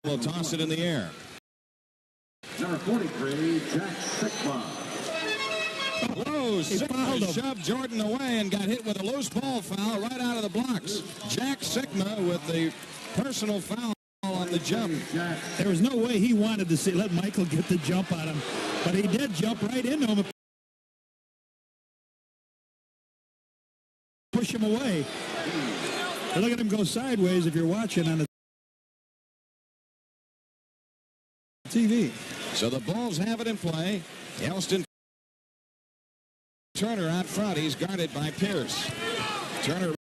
will toss it in the air. Number 43, Jack Sikma. Whoa, Sikma shoved Jordan away and got hit with a loose ball foul right out of the blocks. Jack Sikma with the personal foul on the jump. There was no way he wanted to let Michael get the jump on him, but he did jump right into him and push him away. Look at him go sideways if you're watching on the TV. So the Bulls have it in play. Elston Turner out front. He's guarded by Pierce. Turner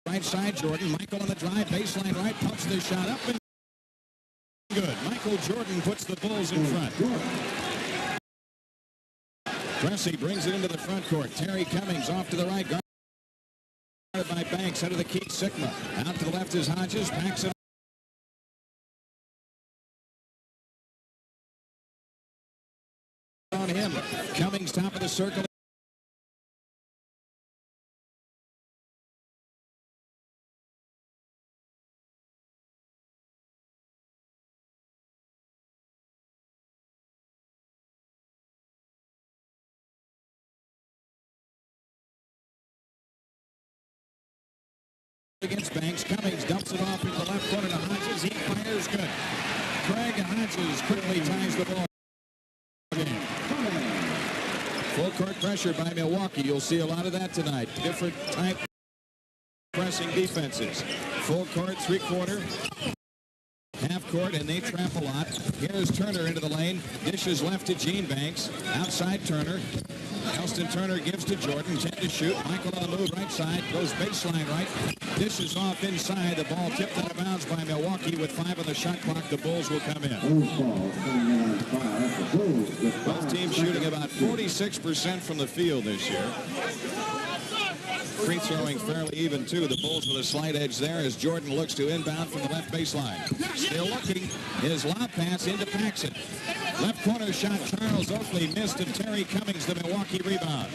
right side. Jordan. Michael on the drive. Baseline right. Pumps the shot up and good. Michael Jordan puts the Bulls in front. Pressey brings it into the front court. Terry Cummings off to the right. Guarded by Banks. Under the key. Sikma. Out to the left is Hodges. Paxson on him. Cummings top of the circle. Against Banks. Cummings dumps it off into the left corner to Hodges. He fires good. Craig Hodges quickly ties the ball. Full court pressure by Milwaukee. You'll see a lot of that tonight. Different type pressing defenses. Full court, three-quarter, half court, and they trap a lot. Here's Turner into the lane. Dishes left to Gene Banks. Outside Turner. Elston Turner gives to Jordan. 10 to shoot. Michael on the move right side. Goes baseline right. Dishes off inside. The ball tipped out of bounds by Milwaukee with 5 on the shot clock. The Bulls will come in. Both teams shooting about 46% from the field this year. Free throwing fairly even too. The Bulls with a slight edge there as Jordan looks to inbound from the left baseline. Still looking. His lob pass into Paxson. Left corner shot. Charles Oakley missed and Terry Cummings the Milwaukee rebound.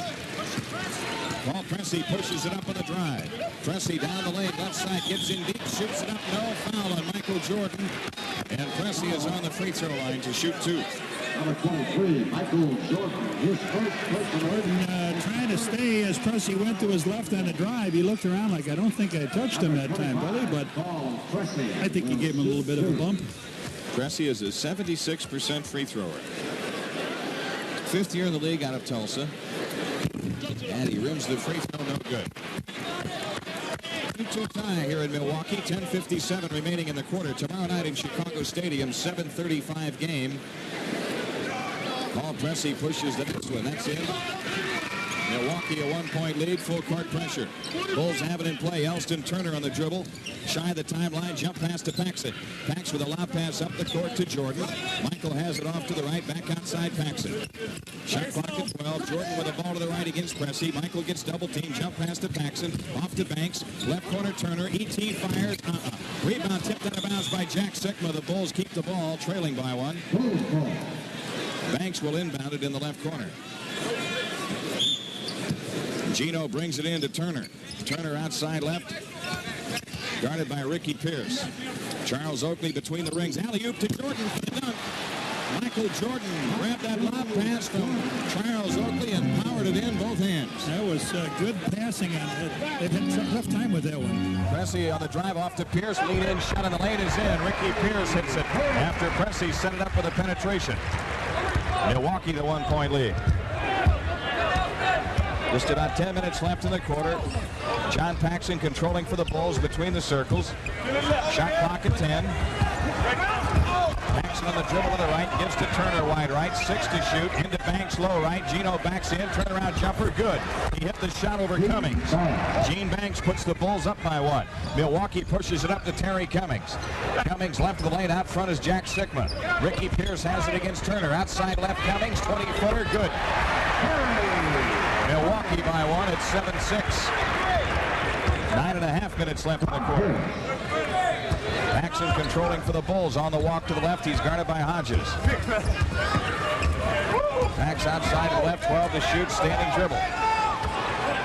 Paul Pressey pushes it up on the drive. Pressey down the lane, left side, gets in deep, shoots it up. No foul on Michael Jordan. And Pressey is on the free throw line to shoot 2. Number 23, Michael Jordan. His first personal. Trying to stay as Pressey went to his left on the drive. He looked around like, I don't think I touched him that time, Billy, but I think he gave him a little bit of a bump. Pressey is a 76% free thrower. 5th year in the league out of Tulsa. And he rims the free throw, no good. 2-2 tie here in Milwaukee. 10:57 remaining in the quarter. Tomorrow night in Chicago Stadium, 7:35 game. Paul Pressey pushes the next one. That's in. Milwaukee a 1-point lead, full court pressure. Bulls have it in play. Elston Turner on the dribble. Shy of the timeline, jump pass to Paxson. Pax with a lob pass up the court to Jordan. Michael has it off to the right, back outside Paxson. Shot clock at 12. Jordan with a ball to the right against Pressey. Michael gets double team, jump pass to Paxson. Off to Banks. Left corner Turner. E.T. fires. Rebound tipped out of bounds by Jack Sikma. The Bulls keep the ball, trailing by 1. Banks will inbound it in the left corner. Gino brings it in to Turner. Turner outside left. Guarded by Ricky Pierce. Charles Oakley between the rings. Alley-oop to Jordan for the dunk. Michael Jordan grabbed that lob pass from Charles Oakley and powered it in both hands. That was good passing. They've had a tough time with that one. Pressey on the drive off to Pierce. Lead in shot in the lane is in. Ricky Pierce hits it after Pressey set it up with a penetration. Milwaukee the 1-point lead. Just about 10 minutes left in the quarter. John Paxson controlling for the Bulls between the circles. Shot clock at 10. Paxson on the dribble to the right, gives to Turner wide right. 6 to shoot, into Banks low right. Gino backs in, turnaround jumper, good. He hit the shot over Cummings. Gene Banks puts the Bulls up by 1. Milwaukee pushes it up to Terry Cummings. Cummings left of the lane, out front is Jack Sikma. Ricky Pierce has it against Turner. Outside left Cummings, 20-footer, good. Milwaukee by 1 at 7-6. 9.5 minutes left in the quarter. Paxson controlling for the Bulls on the walk to the left. He's guarded by Hodges. Pax outside to the left, 12 to shoot, standing dribble.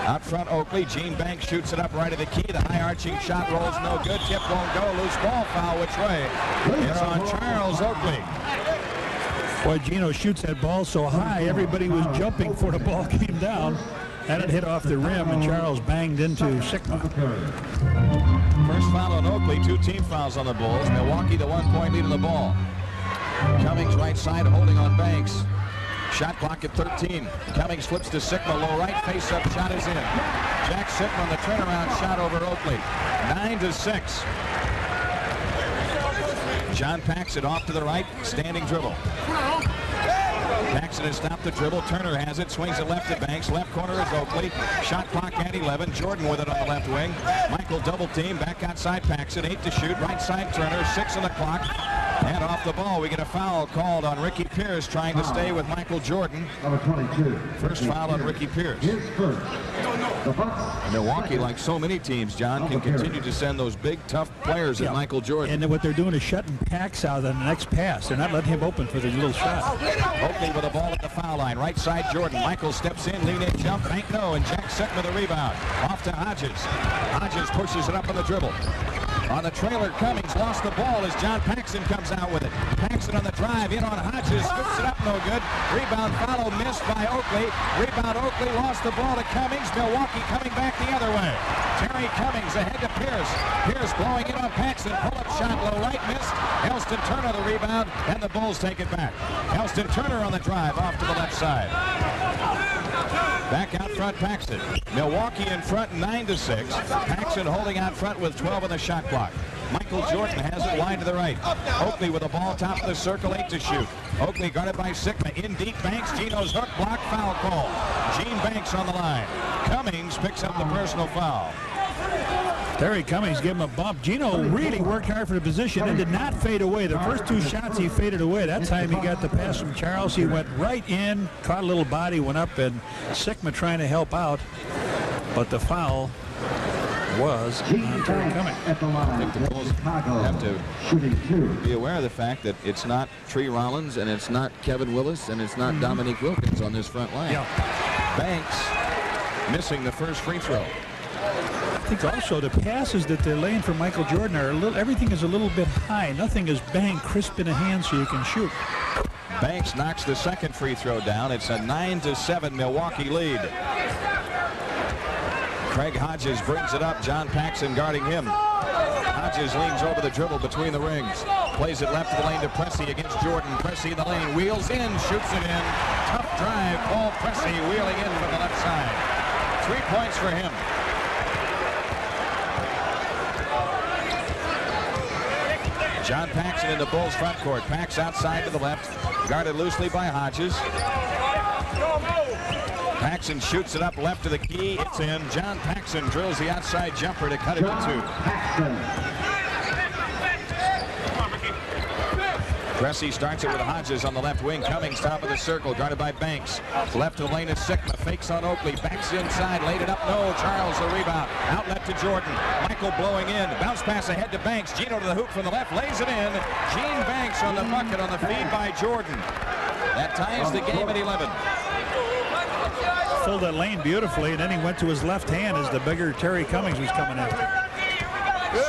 Out front, Oakley. Gene Banks shoots it up right of the key. The high arching shot rolls no good. Tip won't go. Loose ball foul. Which way? It's on Charles Oakley. Boy, Gino shoots that ball so high, everybody was jumping before the ball came down. And it hit off the rim, and Charles banged into Sigma. First foul on Oakley. 2 team fouls on the Bulls. Milwaukee the 1-point lead on the ball. Cummings right side holding on Banks. Shot clock at 13. Cummings flips to Sigma, low right, face-up shot is in. Jack Sigma on the turnaround shot over Oakley. 9-6. John Paxson off to the right, standing dribble. Paxson has stopped the dribble. Turner has it, swings it left to Banks. Left corner is Oakley. Shot clock at 11. Jordan with it on the left wing. Michael double team, back outside Paxson. 8 to shoot, right side Turner, 6 on the clock. And off the ball, we get a foul called on Ricky Pierce, trying to stay with Michael Jordan. Number 22. First foul on Ricky Pierce. His first. The Bucks. Milwaukee, like so many teams, John, can continue to send those big, tough players at Michael Jordan. And then what they're doing is shutting Pax out on the next pass. They're not letting him open for the little shot. Oakley with the ball at the foul line. Right side, Jordan. Michael steps in, lean in, jump, bank no, and Jack Sigma the rebound. Off to Hodges. Hodges pushes it up on the dribble. On the trailer, Cummings lost the ball as John Paxson comes out with it. Paxson on the drive, in on Hodges, scoops it up, no good. Rebound follow, missed by Oakley. Rebound Oakley, lost the ball to Cummings. Milwaukee coming back the other way. Terry Cummings ahead to Pierce. Pierce blowing in on Paxson. Pull-up shot, low right, missed. Elston Turner the rebound, and the Bulls take it back. Elston Turner on the drive, off to the left side. Back out front, Paxson. Milwaukee in front, 9-6. Paxson holding out front with 12 on the shot clock. Michael Jordan has it wide to the right. Oakley with the ball top of the circle, 8 to shoot. Oakley guarded by Sigma. In deep, Banks. Gino's hook, block, foul call. Gene Banks on the line. Cummings picks up the personal foul. Terry Cummings gave him a bump. Gino really worked hard for the position and did not fade away. The first 2 shots he faded away. That time he got the pass from Charles. He went right in, caught a little body, went up, and Sigma trying to help out. But the foul was on Terry Cummings. At the line. I think the Bulls have to be aware of the fact that it's not Tree Rollins and it's not Kevin Willis and it's not Dominique Wilkins on this front line. Banks missing the first free throw. I think also the passes that they're laying for Michael Jordan are a little, everything is a little bit high. Nothing is bang crisp in the hand so you can shoot. Banks knocks the second free throw down. It's a 9-7 Milwaukee lead. Craig Hodges brings it up. John Paxson guarding him. Hodges leans over the dribble between the rings. Plays it left of the lane to Pressey against Jordan. Pressey in the lane, wheels in, shoots it in. Tough drive, Paul Pressey wheeling in from the left side. 3 points for him. John Paxson in the Bulls front court. Pax outside to the left, guarded loosely by Hodges. Paxson shoots it up left to the key. It's in. John Paxson drills the outside jumper to cut it to 2. Pressey starts it with Hodges on the left wing. Cummings top of the circle, guarded by Banks. Left of the lane is Sigma. Fakes on Oakley. Backs inside. Laid it up. No. Charles the rebound. Outlet to Jordan. Michael blowing in. Bounce pass ahead to Banks. Gino to the hoop from the left. Lays it in. Gene Banks on the bucket on the feed by Jordan. That ties the game at 11. Filled that lane beautifully, and then he went to his left hand as the bigger Terry Cummings was coming after.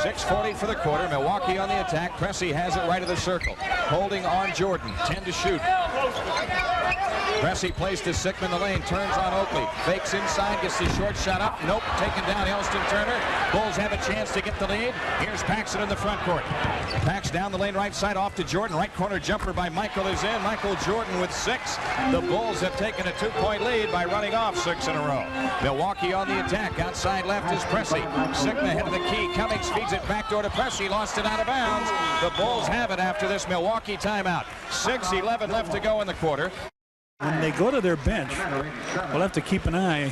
6:40 for the quarter. Milwaukee on the attack. Pressey has it right of the circle. Holding on Jordan. 10 to shoot. Pressey plays to Sigma in the lane. Turns on Oakley. Fakes inside. Gets the short shot up. Nope. Taken down Elston Turner. Bulls have a chance to get the lead. Here's Paxson in the front court. Pax down the lane right side off to Jordan. Right corner jumper by Michael is in. Michael Jordan with 6. The Bulls have taken a 2-point lead by running off 6 in a row. Milwaukee on the attack. Outside left is Pressey. Sigma head of the key. Cummings feeds it backdoor to Pressey. Lost it out of bounds. The Bulls have it after this Milwaukee timeout. 6:11 left to go in the quarter. When they go to their bench, we'll have to keep an eye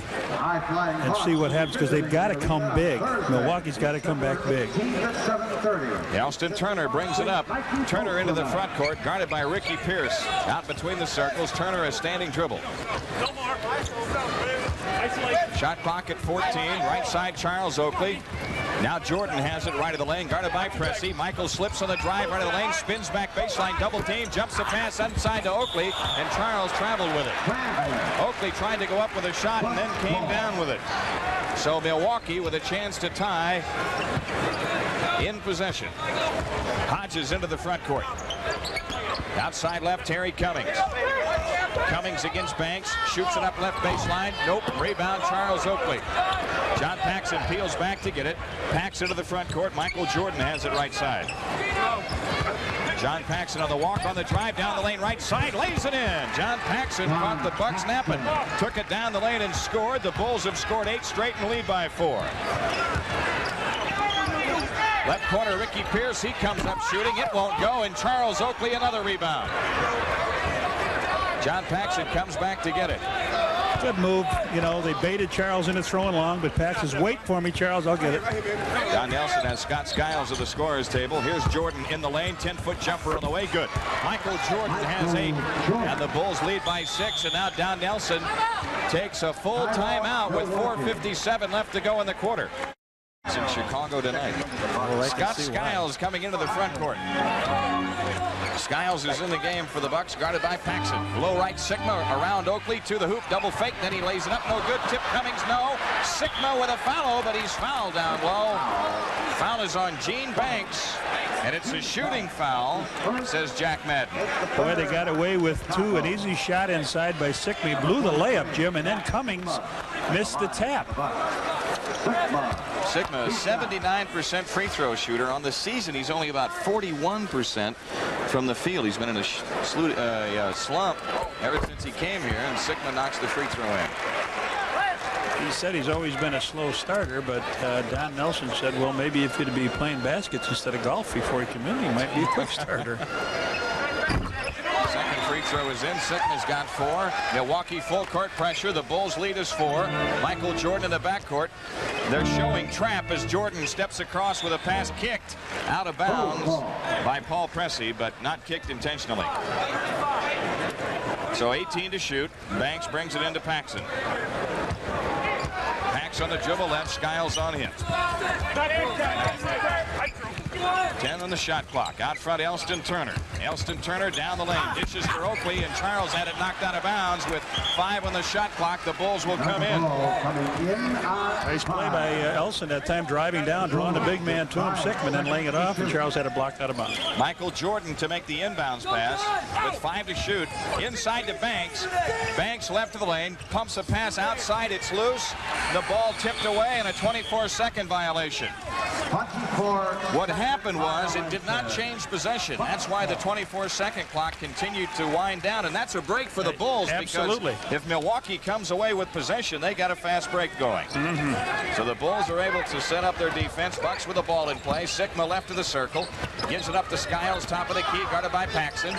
and see what happens because they've got to come big. Milwaukee's got to come back big. Elston Turner brings it up. Turner into the front court, guarded by Ricky Pierce. Out between the circles, Turner a standing dribble. Shot clock at 14. Right side, Charles Oakley. Now Jordan has it right of the lane, guarded by Pressey. Michael slips on the drive right of the lane, spins back baseline, double team, jumps the pass inside to Oakley, and Charles traveled with it. Oakley tried to go up with a shot and then came down with it. So Milwaukee with a chance to tie in possession. Hodges into the front court. Outside left, Terry Cummings. Cummings against Banks, shoots it up left baseline. Nope, rebound Charles Oakley. John Paxson peels back to get it. Packs into the front court. Michael Jordan has it right side. John Paxson on the walk, on the drive down the lane right side, lays it in. John Paxson caught the Bucks napping, took it down the lane and scored. The Bulls have scored 8 straight and lead by 4. Left corner, Ricky Pierce, he comes up shooting. It won't go, and Charles Oakley another rebound. John Paxson comes back to get it. Good move. You know, they baited Charles into throwing long, but Paxson's, wait for me, Charles, I'll get it. Don Nelson has Scott Skiles at the scorer's table. Here's Jordan in the lane, 10-foot jumper on the way, good. Michael Jordan has 8, and the Bulls lead by 6, and now Don Nelson takes a full timeout with 4:57 left to go in the quarter. It's in Chicago tonight. Scott Skiles coming into the front court. Skiles is in the game for the Bucks, guarded by Paxson. Low right, Sigma around Oakley to the hoop, double fake, then he lays it up, no good. Tip Cummings, no. Sigma with a foul, but he's fouled down low. Foul is on Gene Banks, and it's a shooting foul, says Jack Madden. Boy, they got away with 2. An easy shot inside by Sigma. He blew the layup, Jim, and then Cummings missed the tap. Sigma, a 79% free throw shooter. On the season, he's only about 41% from the field. He's been in a slump ever since he came here, and Sigma knocks the free throw in. He said he's always been a slow starter, but Don Nelson said, well, maybe if he'd be playing baskets instead of golf before he came in, he might be a quick starter. Second free throw is in. Sigma's got 4. Milwaukee full court pressure. The Bulls lead is 4. Michael Jordan in the backcourt. They're showing trap as Jordan steps across with a pass kicked out of bounds by Paul Pressey, but not kicked intentionally. So 18 to shoot. Banks brings it into Paxson. Pax on the dribble left, Skiles on him. 10 on the shot clock. Out front, Elston Turner. Elston Turner down the lane. Dishes for Oakley, and Charles had it knocked out of bounds with 5 on the shot clock. The Bulls will come in. Nice play by Elston that time, driving down, drawing the big man to him, Sigma, then laying it off, and Charles had it blocked out of bounds. Michael Jordan to make the inbounds pass with 5 to shoot. Inside to Banks. Banks left of the lane, pumps a pass outside. It's loose. The ball tipped away, and a 24-second violation. What happened was it did not change possession. That's why the 24-second clock continued to wind down, and that's a break for the Bulls. Absolutely. Because if Milwaukee comes away with possession, they got a fast break going. So the Bulls are able to set up their defense. Bucks with the ball in play. Sigma left of the circle. Gives it up to Skiles, top of the key, guarded by Paxson.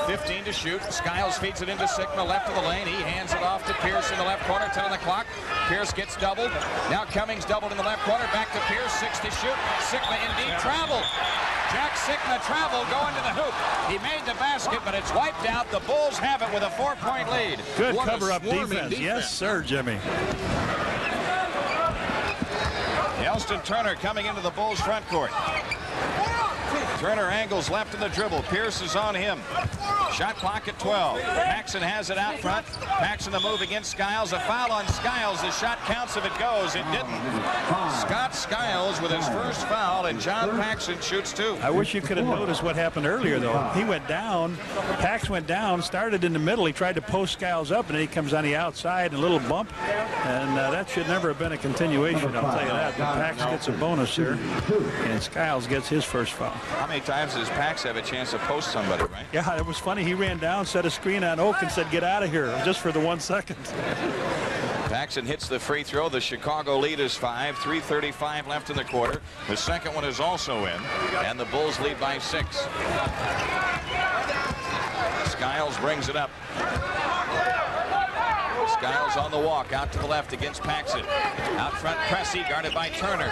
15 to shoot. Skiles feeds it into Sigma, left of the lane. He hands it off to Pierce in the left corner, 10 on the clock. Pierce gets doubled. Now Cummings doubled in the left corner, back to Pierce, 6 to shoot. Sigma indeed traveled. Jack Sigma traveled, going to the hoop. He made the basket, but it's wiped out. The Bulls have it with a 4-point lead. Good cover-up defense. Yes, sir, Jimmy. Elston Turner coming into the Bulls front court. Turner angles left in the dribble. Pierce is on him. Shot clock at 12. Paxson has it out front. Paxson the move against Skiles. A foul on Skiles. The shot counts if it goes. It didn't. Scott Skiles with his first foul, and John Paxson shoots 2. I wish you could have noticed what happened earlier, though. He went down. Pax went down, started in the middle. He tried to post Skiles up, and then he comes on the outside, a little bump. And that should never have been a continuation, I'll tell you that. But Pax gets a bonus there, and Skiles gets his first foul. How many times does Pax have a chance to post somebody, right? Yeah, it was funny. He ran down, set a screen on Oak, and said, get out of here, just for the 1 second. Paxson hits the free throw. The Chicago lead is 5. 3:35 left in the quarter. The second one is also in, and the Bulls lead by 6. Skiles brings it up. Skiles on the walk, out to the left against Paxson. Out front, Pressey, guarded by Turner.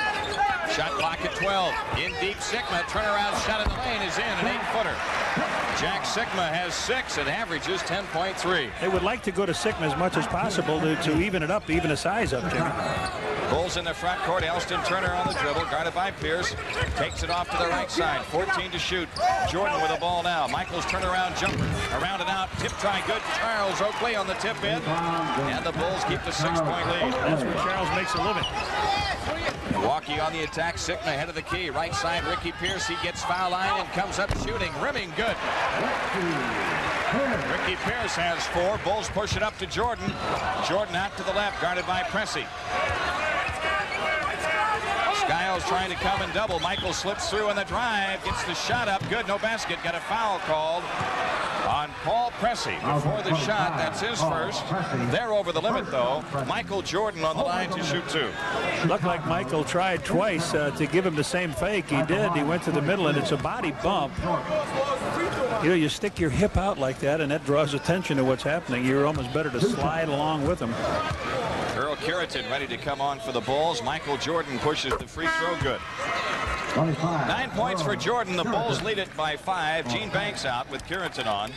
Shot clock at 12. In deep, Sigma. Turnaround shot in the lane is in, an 8-footer. Jack Sigma has 6 and averages 10.3. They would like to go to Sigma as much as possible to even it up, even the size up, Jimmy. Bulls in the front court. Elston Turner on the dribble, guarded by Pierce. Takes it off to the right side. 14 to shoot. Jordan with the ball now. Michaels turnaround jumper. Around and out. Tip try good. Charles Oakley on the tip in. And the Bulls keep the 6-point lead. That's where Charles makes a living. Milwaukee on the attack. Sigma ahead of the key. Right side, Ricky Pierce. He gets foul line and comes up shooting. Rimming good. Ricky Pierce has 4. Bulls push it up to Jordan. Jordan out to the left, guarded by Pressey. Skiles trying to come and double. Michael slips through on the drive. Gets the shot up. Good. No basket. Got a foul called on Paul Pressey before the shot. That's his first. They're over the limit, though. Michael Jordan on the line to shoot 2. Looked like Michael tried twice to give him the same fake. He did. He went to the middle, and it's a body bump. You know, you stick your hip out like that, and that draws attention to what's happening. You're almost better to slide along with him. Earl Curitan ready to come on for the Bulls. Michael Jordan pushes the free throw good. 9 points for Jordan. The Bulls lead it by 5. Gene Banks out with Curitan on.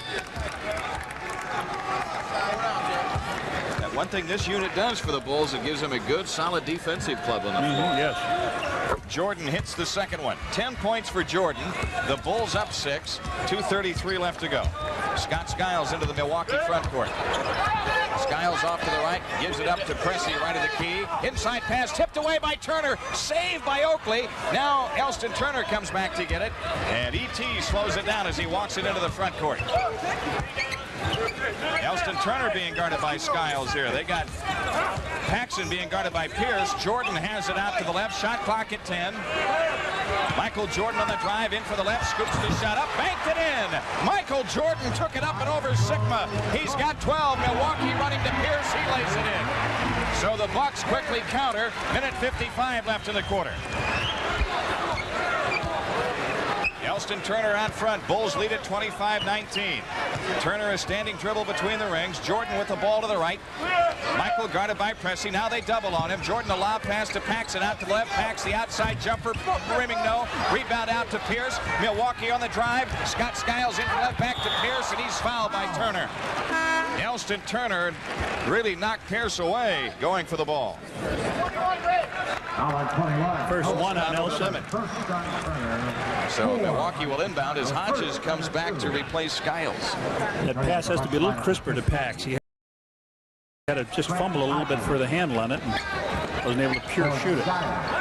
One thing this unit does for the Bulls, it gives them a good, solid defensive club on the floor. Yes. Jordan hits the second one. 10 points for Jordan. The Bulls up 6. 2:33 left to go. Scott Skiles into the Milwaukee front court. Skiles off to the right, gives it up to Pressey right of the key. Inside pass tipped away by Turner. Saved by Oakley. Now Elston Turner comes back to get it. And E.T. slows it down as he walks it into the front court. Elston Turner being guarded by Skiles here. They got Paxson being guarded by Pierce. Jordan has it out to the left. Shot clock at 10. Michael Jordan on the drive, in for the left, scoops the shot up, banked it in. Michael Jordan took it up and over Sigma. He's got 12. Milwaukee running to Pierce. He lays it in. So the Bucks quickly counter. Minute 55 left in the quarter. Elston Turner out front. Bulls lead at 25-19. Turner a standing dribble between the rings. Jordan with the ball to the right. Michael guarded by Pressey. Now they double on him. Jordan a lob pass to Paxson out to the left. Pax the outside jumper. Rimming no. Rebound out to Pierce. Milwaukee on the drive. Scott Skiles in the left, back to Pierce, and he's fouled by Turner. Elston Turner really knocked Pierce away going for the ball. First one on Nelson. So Milwaukee will inbound as Hodges comes back to replace Skiles. That pass has to be a little crisper to Pax. He had to just fumble a little bit for the handle on it and wasn't able to pure shoot it.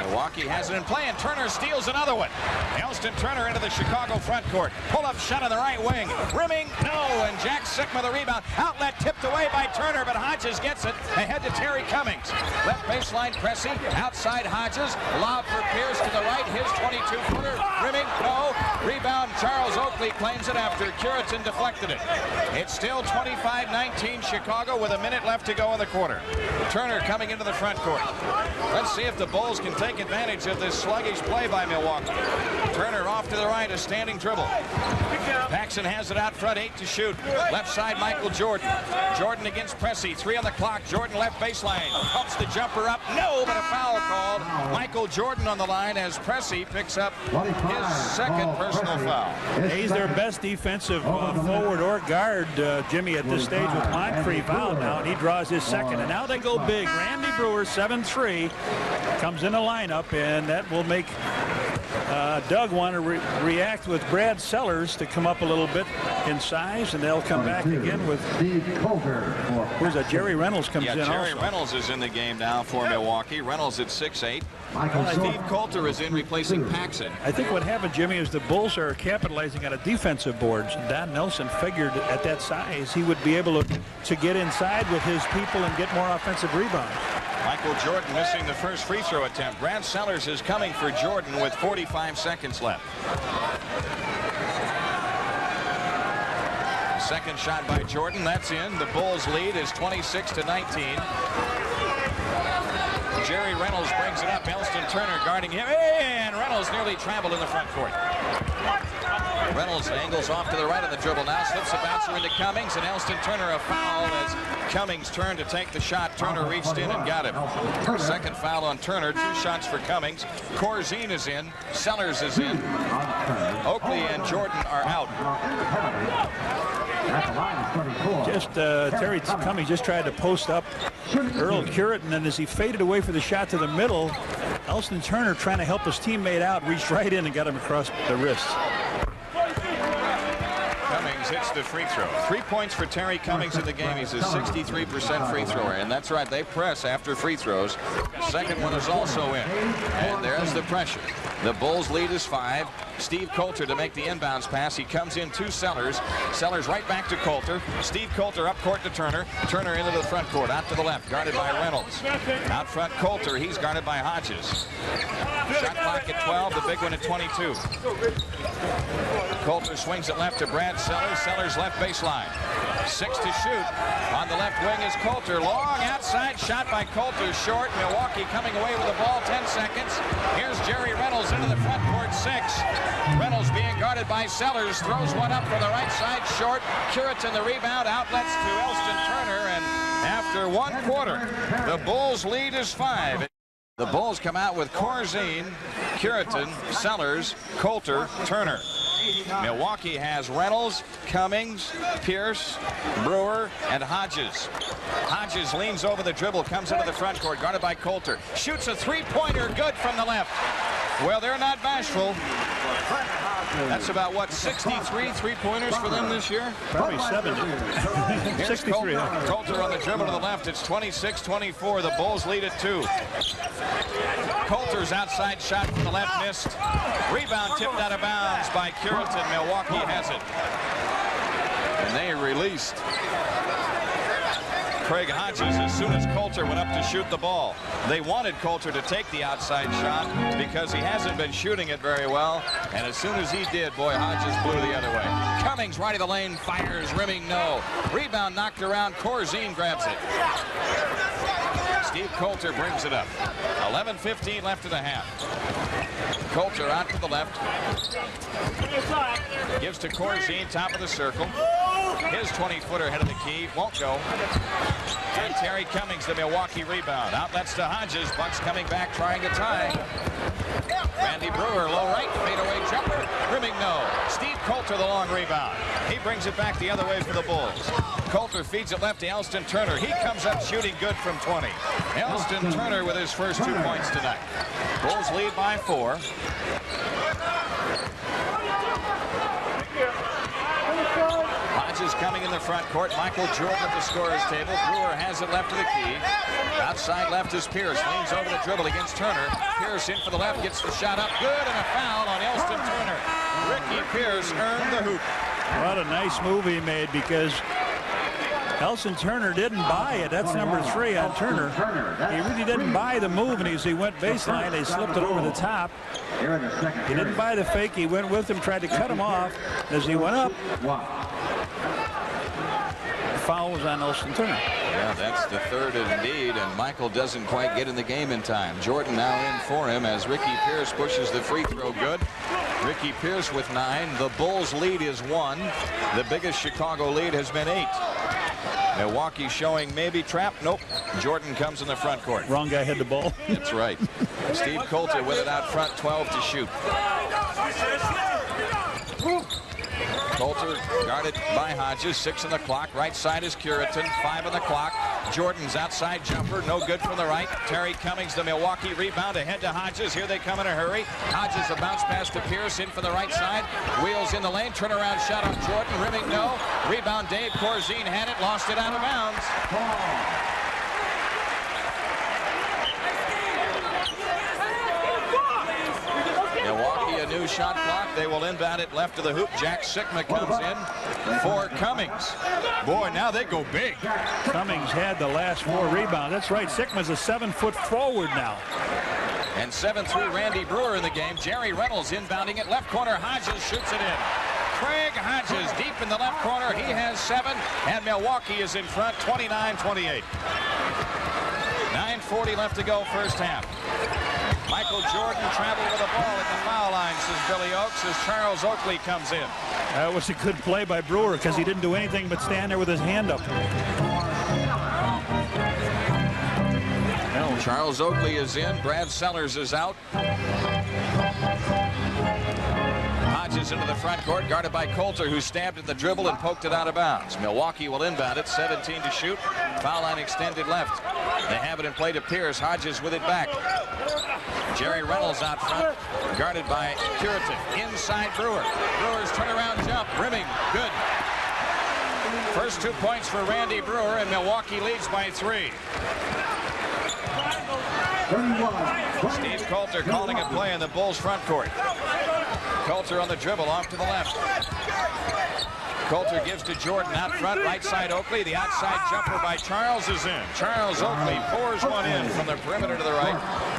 Milwaukee has it in play, and Turner steals another one. Elston Turner into the Chicago front court. Pull-up shot on the right wing. Rimming, no, and Jack Sigma the rebound. Outlet tipped away by Turner, but Hodges gets it ahead to Terry Cummings. Left baseline, Pressey. Outside Hodges. Lob for Pierce to the right. His 22-footer. Rimming, no. Rebound, Charles Oakley claims it after Curitan deflected it. It's still 25-19 Chicago with a minute left to go in the quarter. Turner coming into the front court. Let's see if the Bulls can take advantage of this sluggish play by Milwaukee. Turner off to the right, a standing dribble. Paxson has it out front, 8 to shoot. Left side, Michael Jordan. Jordan against Pressey, 3 on the clock. Jordan left baseline, pumps the jumper up. No, but a foul called. Michael Jordan on the line as Pressey picks up his second personal foul. He's their best defensive forward or guard, Jimmy, at this stage with Moncrief out now, and he draws his second. And now they go big. Randy Brewer, 7-3, comes in the lineup, and that will make Doug want to react with Brad Sellers to come up a little bit in size, and they'll come back again with where's that? Jerry Reynolds comes in. Jerry also. Reynolds is in the game now for Milwaukee. Reynolds at 6'8". Steve Coulter is in replacing Paxson. I think what happened, Jimmy, is the Bulls are capitalizing on a defensive boards. Don Nelson figured at that size he would be able to get inside with his people and get more offensive rebounds. Michael Jordan missing the first free throw attempt. Brad Sellers is coming for Jordan with 45 seconds left. Second shot by Jordan. That's in. The Bulls lead is 26-19. Jerry Reynolds brings it up. Elston Turner guarding him. And Reynolds nearly traveled in the front court. Reynolds angles off to the right of the dribble now. Slips a bouncer into Cummings, and Elston Turner a foul as Cummings turned to take the shot. Turner reached in and got him. Second foul on Turner. 2 shots for Cummings. Corzine is in. Sellers is in. Oakley and Jordan are out. At the line, 34. Just Terry Cummings just tried to post up Earl Curitan, and as he faded away for the shot to the middle, Elston Turner, trying to help his teammate out, reached right in and got him across the wrist. Cummings hits the free throw. 3 points for Terry Cummings in the game. He's a 63% free thrower, and that's right, they press after free throws. Second one is also in, and there's the pressure. The Bulls lead is 5. Steve Coulter to make the inbounds pass. He comes in to Sellers. Sellers right back to Coulter. Steve Coulter up court to Turner. Turner into the front court, out to the left, guarded by Reynolds. Out front, Coulter. He's guarded by Hodges. Shot clock at 12, the big one at 22. Coulter swings it left to Brad Sellers. Sellers left baseline. 6 to shoot. On the left wing is Coulter. Long outside shot by Coulter. Short. Milwaukee coming away with the ball. 10 seconds. Here's Jerry Reynolds into the front court. 6. Reynolds being guarded by Sellers. Throws one up from the right side. Short. Curitan the rebound. Outlets to Elston Turner. And after 1 quarter, the Bulls lead is 5. The Bulls come out with Corzine, Curitan, Sellers, Coulter, Turner. Milwaukee has Reynolds, Cummings, Pierce, Brewer, and Hodges. Hodges leans over the dribble, comes into the front court, guarded by Coulter. Shoots a three-pointer, good from the left. Well, they're not bashful. That's about, what, 63 three-pointers for them this year? Probably 70. 63. Coulter on the dribble to the left. It's 26-24. The Bulls lead at 2. Coulter's outside shot from the left missed. Rebound tipped out of bounds by Curitan. Milwaukee has it. And they released Craig Hodges as soon as Coulter went up to shoot the ball. They wanted Coulter to take the outside shot because he hasn't been shooting it very well. And as soon as he did, boy, Hodges blew the other way. Cummings right of the lane, fires, rimming no. Rebound knocked around, Corzine grabs it. Steve Coulter brings it up. 11:15 left in the half. Coulter out to the left. Gives to Corzine, top of the circle. His 20-footer head of the key, won't go. And Terry Cummings, the Milwaukee rebound. Outlets to Hodges, Bucks coming back, trying to tie. Randy Brewer, low right, fadeaway jumper. Rimming no. Steve Coulter, the long rebound. He brings it back the other way for the Bulls. Coulter feeds it left to Elston Turner. He comes up shooting good from 20. Elston Turner with his first 2 points tonight. Bulls lead by 4. Hodges coming in the front court. Michael Jordan at the scorer's table. Brewer has it left to the key. Outside left is Pierce. Leans over the dribble against Turner. Pierce in for the left. Gets the shot up. Good, and a foul on Elston Turner. Ricky Pierce earned the hoop. What a nice move he made, because Elston Turner didn't buy it. That's number 3 on Turner. He really didn't buy the move, and as he went baseline, they slipped it over the top. He didn't buy the fake. He went with him, tried to cut him off. As he went up, the foul was on Elston Turner. Yeah, that's the third indeed, and Michael doesn't quite get in the game in time. Jordan now in for him as Ricky Pierce pushes the free throw good. Ricky Pierce with 9. The Bulls lead is 1. The biggest Chicago lead has been 8. Milwaukee showing maybe trap. Nope. Jordan comes in the front court. Wrong guy had the ball. That's right. Steve Coulter with it out front, 12 to shoot. Coulter guarded by Hodges. 6 on the clock. Right side is Curitan. 5 on the clock. Jordan's outside jumper. No good from the right. Terry Cummings, the Milwaukee rebound ahead to Hodges. Here they come in a hurry. Hodges a bounce pass to Pierce in for the right side. Wheels in the lane. Turnaround shot on Jordan. Rimming no. Rebound Dave Corzine had it. Lost it out of bounds. Milwaukee, a new shot clock. They will inbound it left to the hoop. Jack Sikma comes in for Cummings. Boy, now they go big. Cummings had the last 4 rebounds. That's right. Sikma's a 7-foot forward now. And 7-3 Randy Brewer in the game. Jerry Reynolds inbounding it. Left corner, Hodges shoots it in. Craig Hodges deep in the left corner. He has 7, and Milwaukee is in front, 29-28. 9:40 left to go first half. Michael Jordan traveled with the ball at the foul line, says Billy Oakes, as Charles Oakley comes in. That was a good play by Brewer, because he didn't do anything but stand there with his hand up. Well, Charles Oakley is in. Brad Sellers is out. Hodges pushes into the front court, guarded by Coulter, who stabbed at the dribble and poked it out of bounds. Milwaukee will inbound it, 17 to shoot. Foul line extended left. They have it in play to Pierce. Hodges with it back. Jerry Reynolds out front, guarded by Curitan. Inside Brewer. Brewer's turnaround jump, rimming, good. First 2 points for Randy Brewer, and Milwaukee leads by 3. Steve Coulter calling a play in the Bulls front court. Coulter on the dribble off to the left. Coulter gives to Jordan out front, right side Oakley. The outside jumper by Charles is in. Charles Oakley pours one in from the perimeter to the right.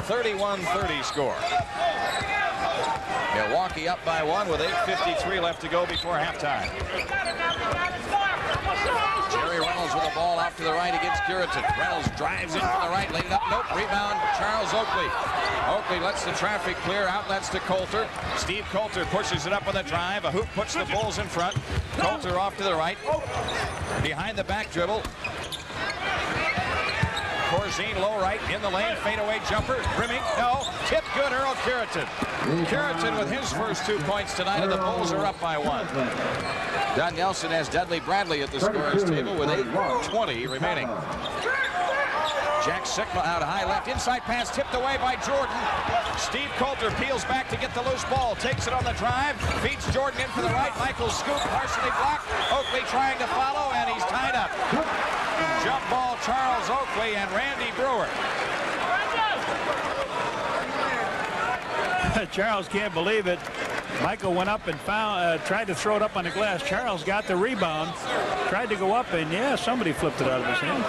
31-30 score. Milwaukee up by 1 with 8:53 left to go before halftime. Jerry Reynolds with the ball off to the right against Curitan. Reynolds drives in from the right, laid it up. Nope. Rebound, Charles Oakley. Oakley lets the traffic clear. Outlets to Coulter. Steve Coulter pushes it up on the drive. A hoop puts the Bulls in front. Coulter off to the right. Behind the back dribble. Corzine low right in the lane. Fadeaway jumper. Rimming. No. Tip good. Earl Curitan. Curitan with his first 2 points tonight, and the Bulls are up by 1. Don Nelson has Dudley Bradley at the scorer's table with 8:20 remaining. Jack Sikma out high left. Inside pass tipped away by Jordan. Steve Coulter peels back to get the loose ball. Takes it on the drive. Feeds Jordan in for the right. Michael scoop. Partially blocked. Oakley trying to follow, and he's tied up. Jump ball Charles Oakley and Randy Brewer. Charles can't believe it. Michael went up and tried to throw it up on the glass. Charles got the rebound, tried to go up, and yeah, somebody flipped it out of his hand.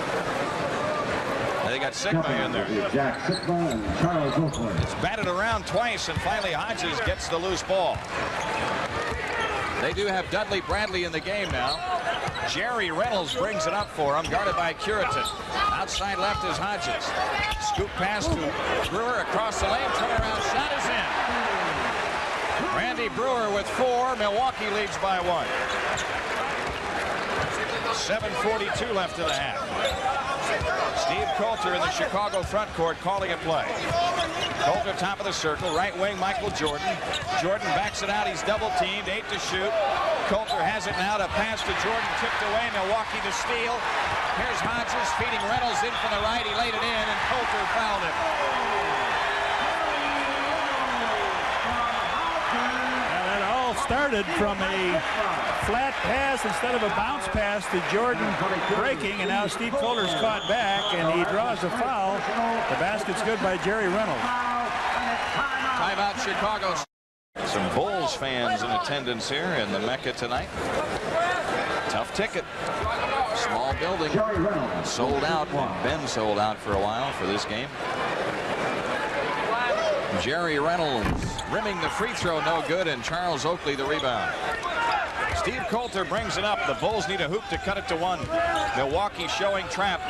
They got Sikma in there. Jack Sikma and Charles Oakley. It's batted around twice, and finally Hodges gets the loose ball. They do have Dudley Bradley in the game now. Jerry Reynolds brings it up for him, guarded by Curitan. Outside left is Hodges. Scoop pass to Brewer across the lane. Turnaround shot is in. Randy Brewer with 4. Milwaukee leads by 1. 7:42 left in the half. Steve Coulter in the Chicago front court calling a play. Coulter top of the circle, right wing Michael Jordan. Jordan backs it out, he's double teamed, 8 to shoot. Coulter has it now to pass to Jordan, tipped away, Milwaukee to steal. Here's Hodges feeding Reynolds in from the right, he laid it in, and Coulter fouled him. That all started from a flat pass instead of a bounce pass to Jordan breaking, and now Steve Coulter's caught back, and he draws a foul. The basket's good by Jerry Reynolds. Timeout Chicago. Some Bulls fans in attendance here in the Mecca tonight. Tough ticket. Small building. Sold out. Been sold out for a while for this game. Jerry Reynolds rimming the free throw, no good, and Charles Oakley the rebound. Steve Coulter brings it up. The Bulls need a hoop to cut it to 1. Milwaukee showing trap.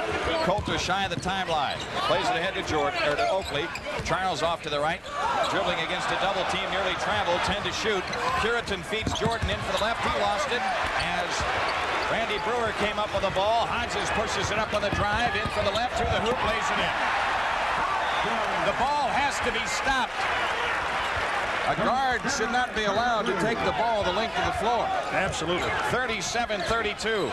Coulter shy of the timeline. Plays it ahead to Jordan, or to Oakley. Charles off to the right. Dribbling against a double team, nearly traveled. 10 to shoot. Curitan feeds Jordan in for the left. He lost it as Randy Brewer came up with the ball. Hodges pushes it up on the drive. In for the left, through the hoop, lays it in. The ball has to be stopped. A guard should not be allowed to take the ball the length of the floor. Absolutely. 37-32.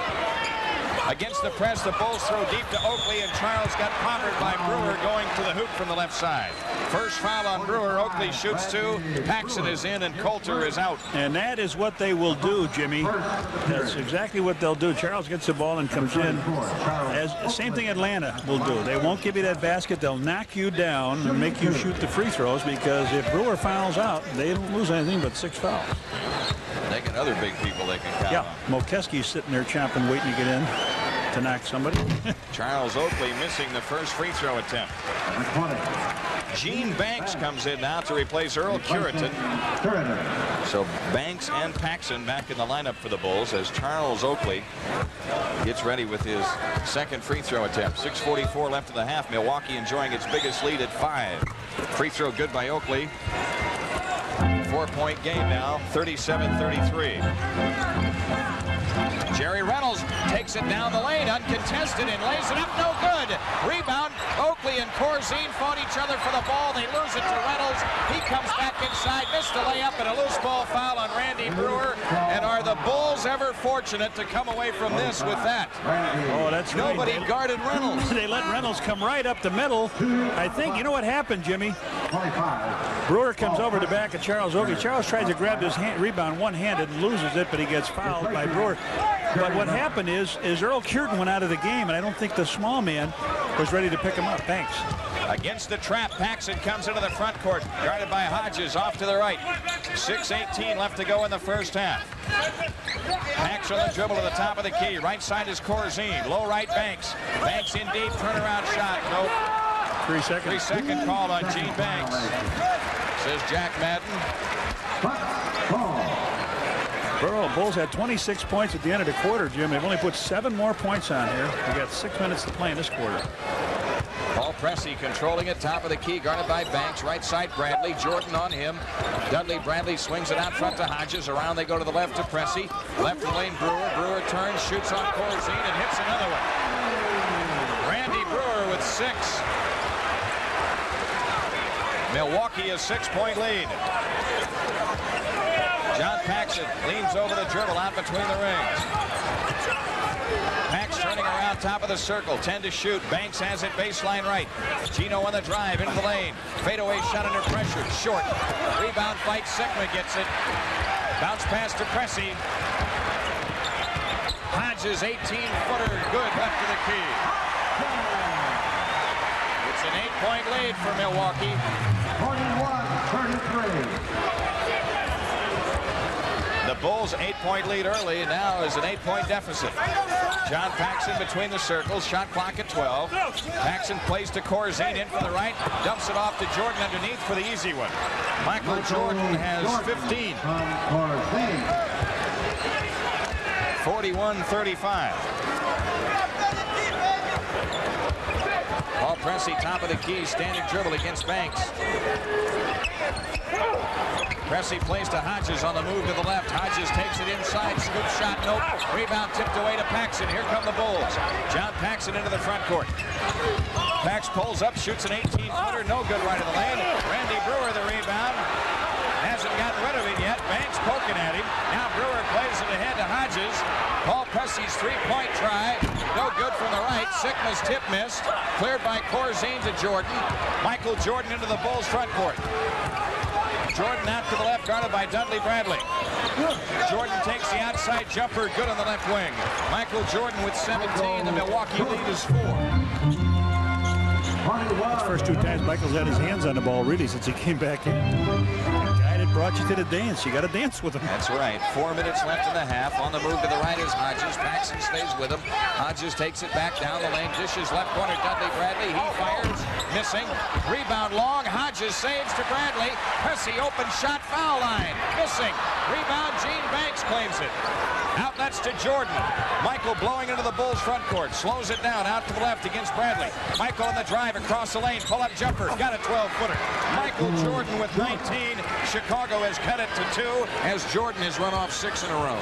Against the press, the Bulls throw deep to Oakley, and Charles got clobbered by Brewer going to the hoop from the left side. First foul on Brewer. Oakley shoots 2. Paxson is in, and Coulter is out. And that is what they will do, Jimmy. That's exactly what they'll do. Charles gets the ball and comes in. Same thing Atlanta will do. They won't give you that basket. They'll knock you down and make you shoot the free throws, because if Brewer fouls out, they don't lose anything but 6 fouls. They got other big people they can count on. Mokeski's sitting there chomping, waiting to get in to knock somebody. Charles Oakley missing the first free throw attempt. Gene Banks comes in now to replace Earl Curitan. So Banks and Paxson back in the lineup for the Bulls as Charles Oakley gets ready with his second free throw attempt. 6:44 left in the half. Milwaukee enjoying its biggest lead at 5. Free throw good by Oakley. 4-point game now, 37-33. Jerry Reynolds takes it down the lane, uncontested, and lays it up, no good. Rebound, Oakley and Corzine fought each other for the ball. They lose it to Reynolds. He comes back inside, missed a layup, and a loose ball foul on Randy Brewer. And are the Bulls ever fortunate to come away from this with that? Oh, that's right. Nobody guarded Reynolds. They let Reynolds come right up the middle. I think, you know what happened, Jimmy? Brewer comes over to back of Charles Oakley. Charles tries to grab his rebound one-handed and loses it, but he gets fouled by Brewer. But what happened is Earl Cureton went out of the game, and I don't think the small man was ready to pick him up. Thanks. Against the trap, Paxson comes into the front court, guarded by Hodges off to the right. 6:18 left to go in the first half. Paxson on the dribble to the top of the key. Right side is Corzine. Low right, Banks. Banks in deep, turnaround shot. Nope. 3 seconds. 3-second call on Gene Banks. Says Jack Madden. Bulls had 26 points at the end of the quarter, Jim. They've only put 7 more points on here. We got 6 minutes to play in this quarter. Paul Pressey controlling it, top of the key, guarded by Banks. Right side, Bradley. Jordan on him. Dudley Bradley swings it out front to Hodges. Around they go to the left to Pressey. Left lane, Brewer. Brewer turns, shoots on Corzine, and hits another one. Randy Brewer with 6. Milwaukee a 6-point lead. John Paxson leans over the dribble out between the rings. Pax turning around top of the circle. 10 to shoot. Banks has it baseline right. Gino on the drive into the lane. Fadeaway shot under pressure. Short. Rebound fight. Sigma gets it. Bounce pass to Pressey. Hodges 18-footer. Good left to the key. It's an 8-point lead for Milwaukee. 41-33. The Bulls 8-point lead early, and now is an 8-point deficit. John Paxson between the circles, shot clock at 12. Paxson plays to Corzine in from the right, dumps it off to Jordan underneath for the easy one. Michael Jordan has 15. 41-35. Paul Pressey, top of the key, standing dribble against Banks. Pressey plays to Hodges on the move to the left. Hodges takes it inside. Scoop shot. Nope. Rebound tipped away to Paxson. Here come the Bulls. John Paxson into the front court. Pax pulls up, shoots an 18-footer. No good right of the lane. Randy Brewer the rebound. Hasn't gotten rid of it yet. Banks poking at him. Now Brewer plays it ahead to Hodges. Paul Pressey's 3-point try. No good from the right. Sigma's tip missed. Cleared by Corzine to Jordan. Michael Jordan into the Bulls front court. Jordan out to the left, guarded by Dudley Bradley. Jordan takes the outside jumper, good on the left wing. Michael Jordan with 17. The Milwaukee lead is 4. It's the first 2 times Michael's had his hands on the ball, really, since he came back in. The guy that brought you to the dance. You got to dance with him. That's right. 4 minutes left in the half. On the move to the right is Hodges. Paxson stays with him. Hodges takes it back down the lane. Dishes left corner, Dudley Bradley. He fires. Missing. Rebound long. Hodges saves to Bradley. Pressey open shot, foul line. Missing. Rebound, Gene Banks claims it. Outlets to Jordan. Michael blowing into the Bulls front court. Slows it down out to the left against Bradley. Michael on the drive across the lane. Pull-up jumper. Got a 12-footer. Michael Jordan with 19. Chicago has cut it to 2 as Jordan has run off 6 in a row.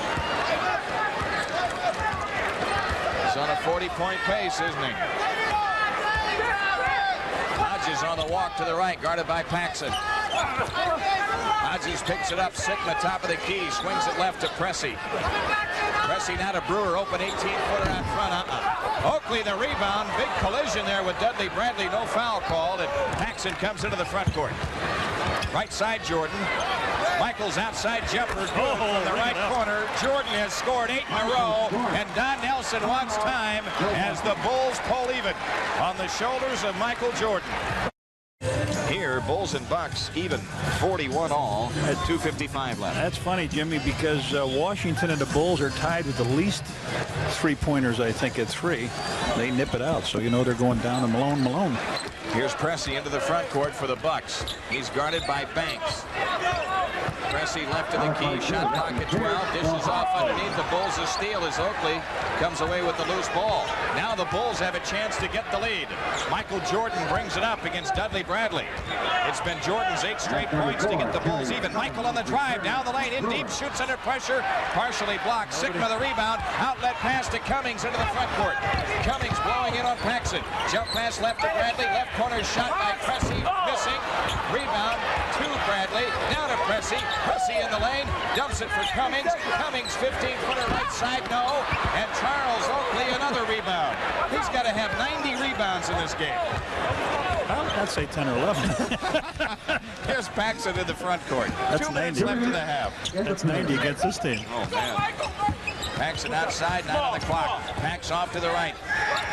He's on a 40-point pace, isn't he? Hodges on the walk to the right, guarded by Paxson. Hodges picks it up. Sigma top of the key. Swings it left to Pressey. Pressey now to Brewer. Open 18-footer out front. Oakley the rebound. Big collision there with Dudley Bradley. No foul called. And Paxson comes into the front court. Right side Jordan. Michael's outside jumper. Good from the right corner. Jordan has scored 8 in a row. And Don Nelson wants time as the Bulls pull even on the shoulders of Michael Jordan. Here, Bulls and Bucks even 41 all at 2:55 left. That's funny, Jimmy, because Washington and the Bulls are tied with the least 3-pointers, I think, at 3. They nip it out, so you know they're going down to Malone. Here's Pressey into the front court for the Bucks. He's guarded by Banks. Pressey left of the key, shot clock at 12, dishes off underneath. The Bulls a steal as Oakley comes away with the loose ball. Now the Bulls have a chance to get the lead. Michael Jordan brings it up against Dudley Bradley. It's been Jordan's 8 straight points to get the Bulls even. Michael on the drive, down the lane, in deep, shoots under pressure, partially blocked. Sigma the rebound, outlet pass to Cummings into the front court. Cummings blowing in on Paxson. Jump pass left to Bradley, left corner shot by Cressy, missing. Rebound to Bradley, down to Cressy. Cressy in the lane, dumps it for Cummings. Cummings 15-footer right side, no. And Charles Oakley another rebound. He's got to have 90 rebounds in this game. I'd say 10 or 11. Here's Paxson in the front court. That's 2 minutes 90. left in the half. That's 90 against this team. Oh, man. Paxson outside, 9 on the clock. Pax off to the right.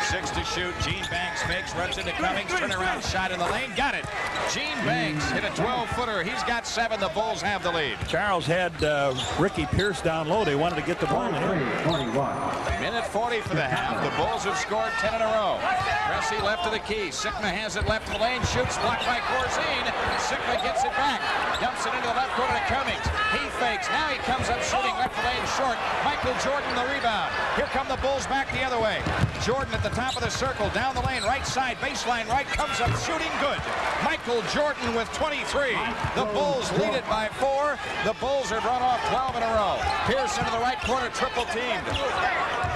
6 to shoot. Gene Banks fakes, runs into Cummings. Turnaround shot in the lane. Got it. Gene Banks hit a 12-footer. He's got 7. The Bulls have the lead. Charles had Ricky Pierce down low. They wanted to get the ball in him. 1:40 for the half. The Bulls have scored 10 in a row. Cressy left of the key. Sigma has it left of the lane. Shoots, blocked by Corzine. Sigma gets it back. Dumps it into the left corner to Cummings. He fakes. Now he comes up shooting left of the lane short. Michael Jordan the rebound. Here come the Bulls back the other way. Jordan at the top of the circle. Down the lane, right side, baseline right. Comes up shooting good. Michael Jordan with 23. The Bulls lead it by 4. The Bulls have run off 12 in a row. Pierce into the right corner, triple teamed.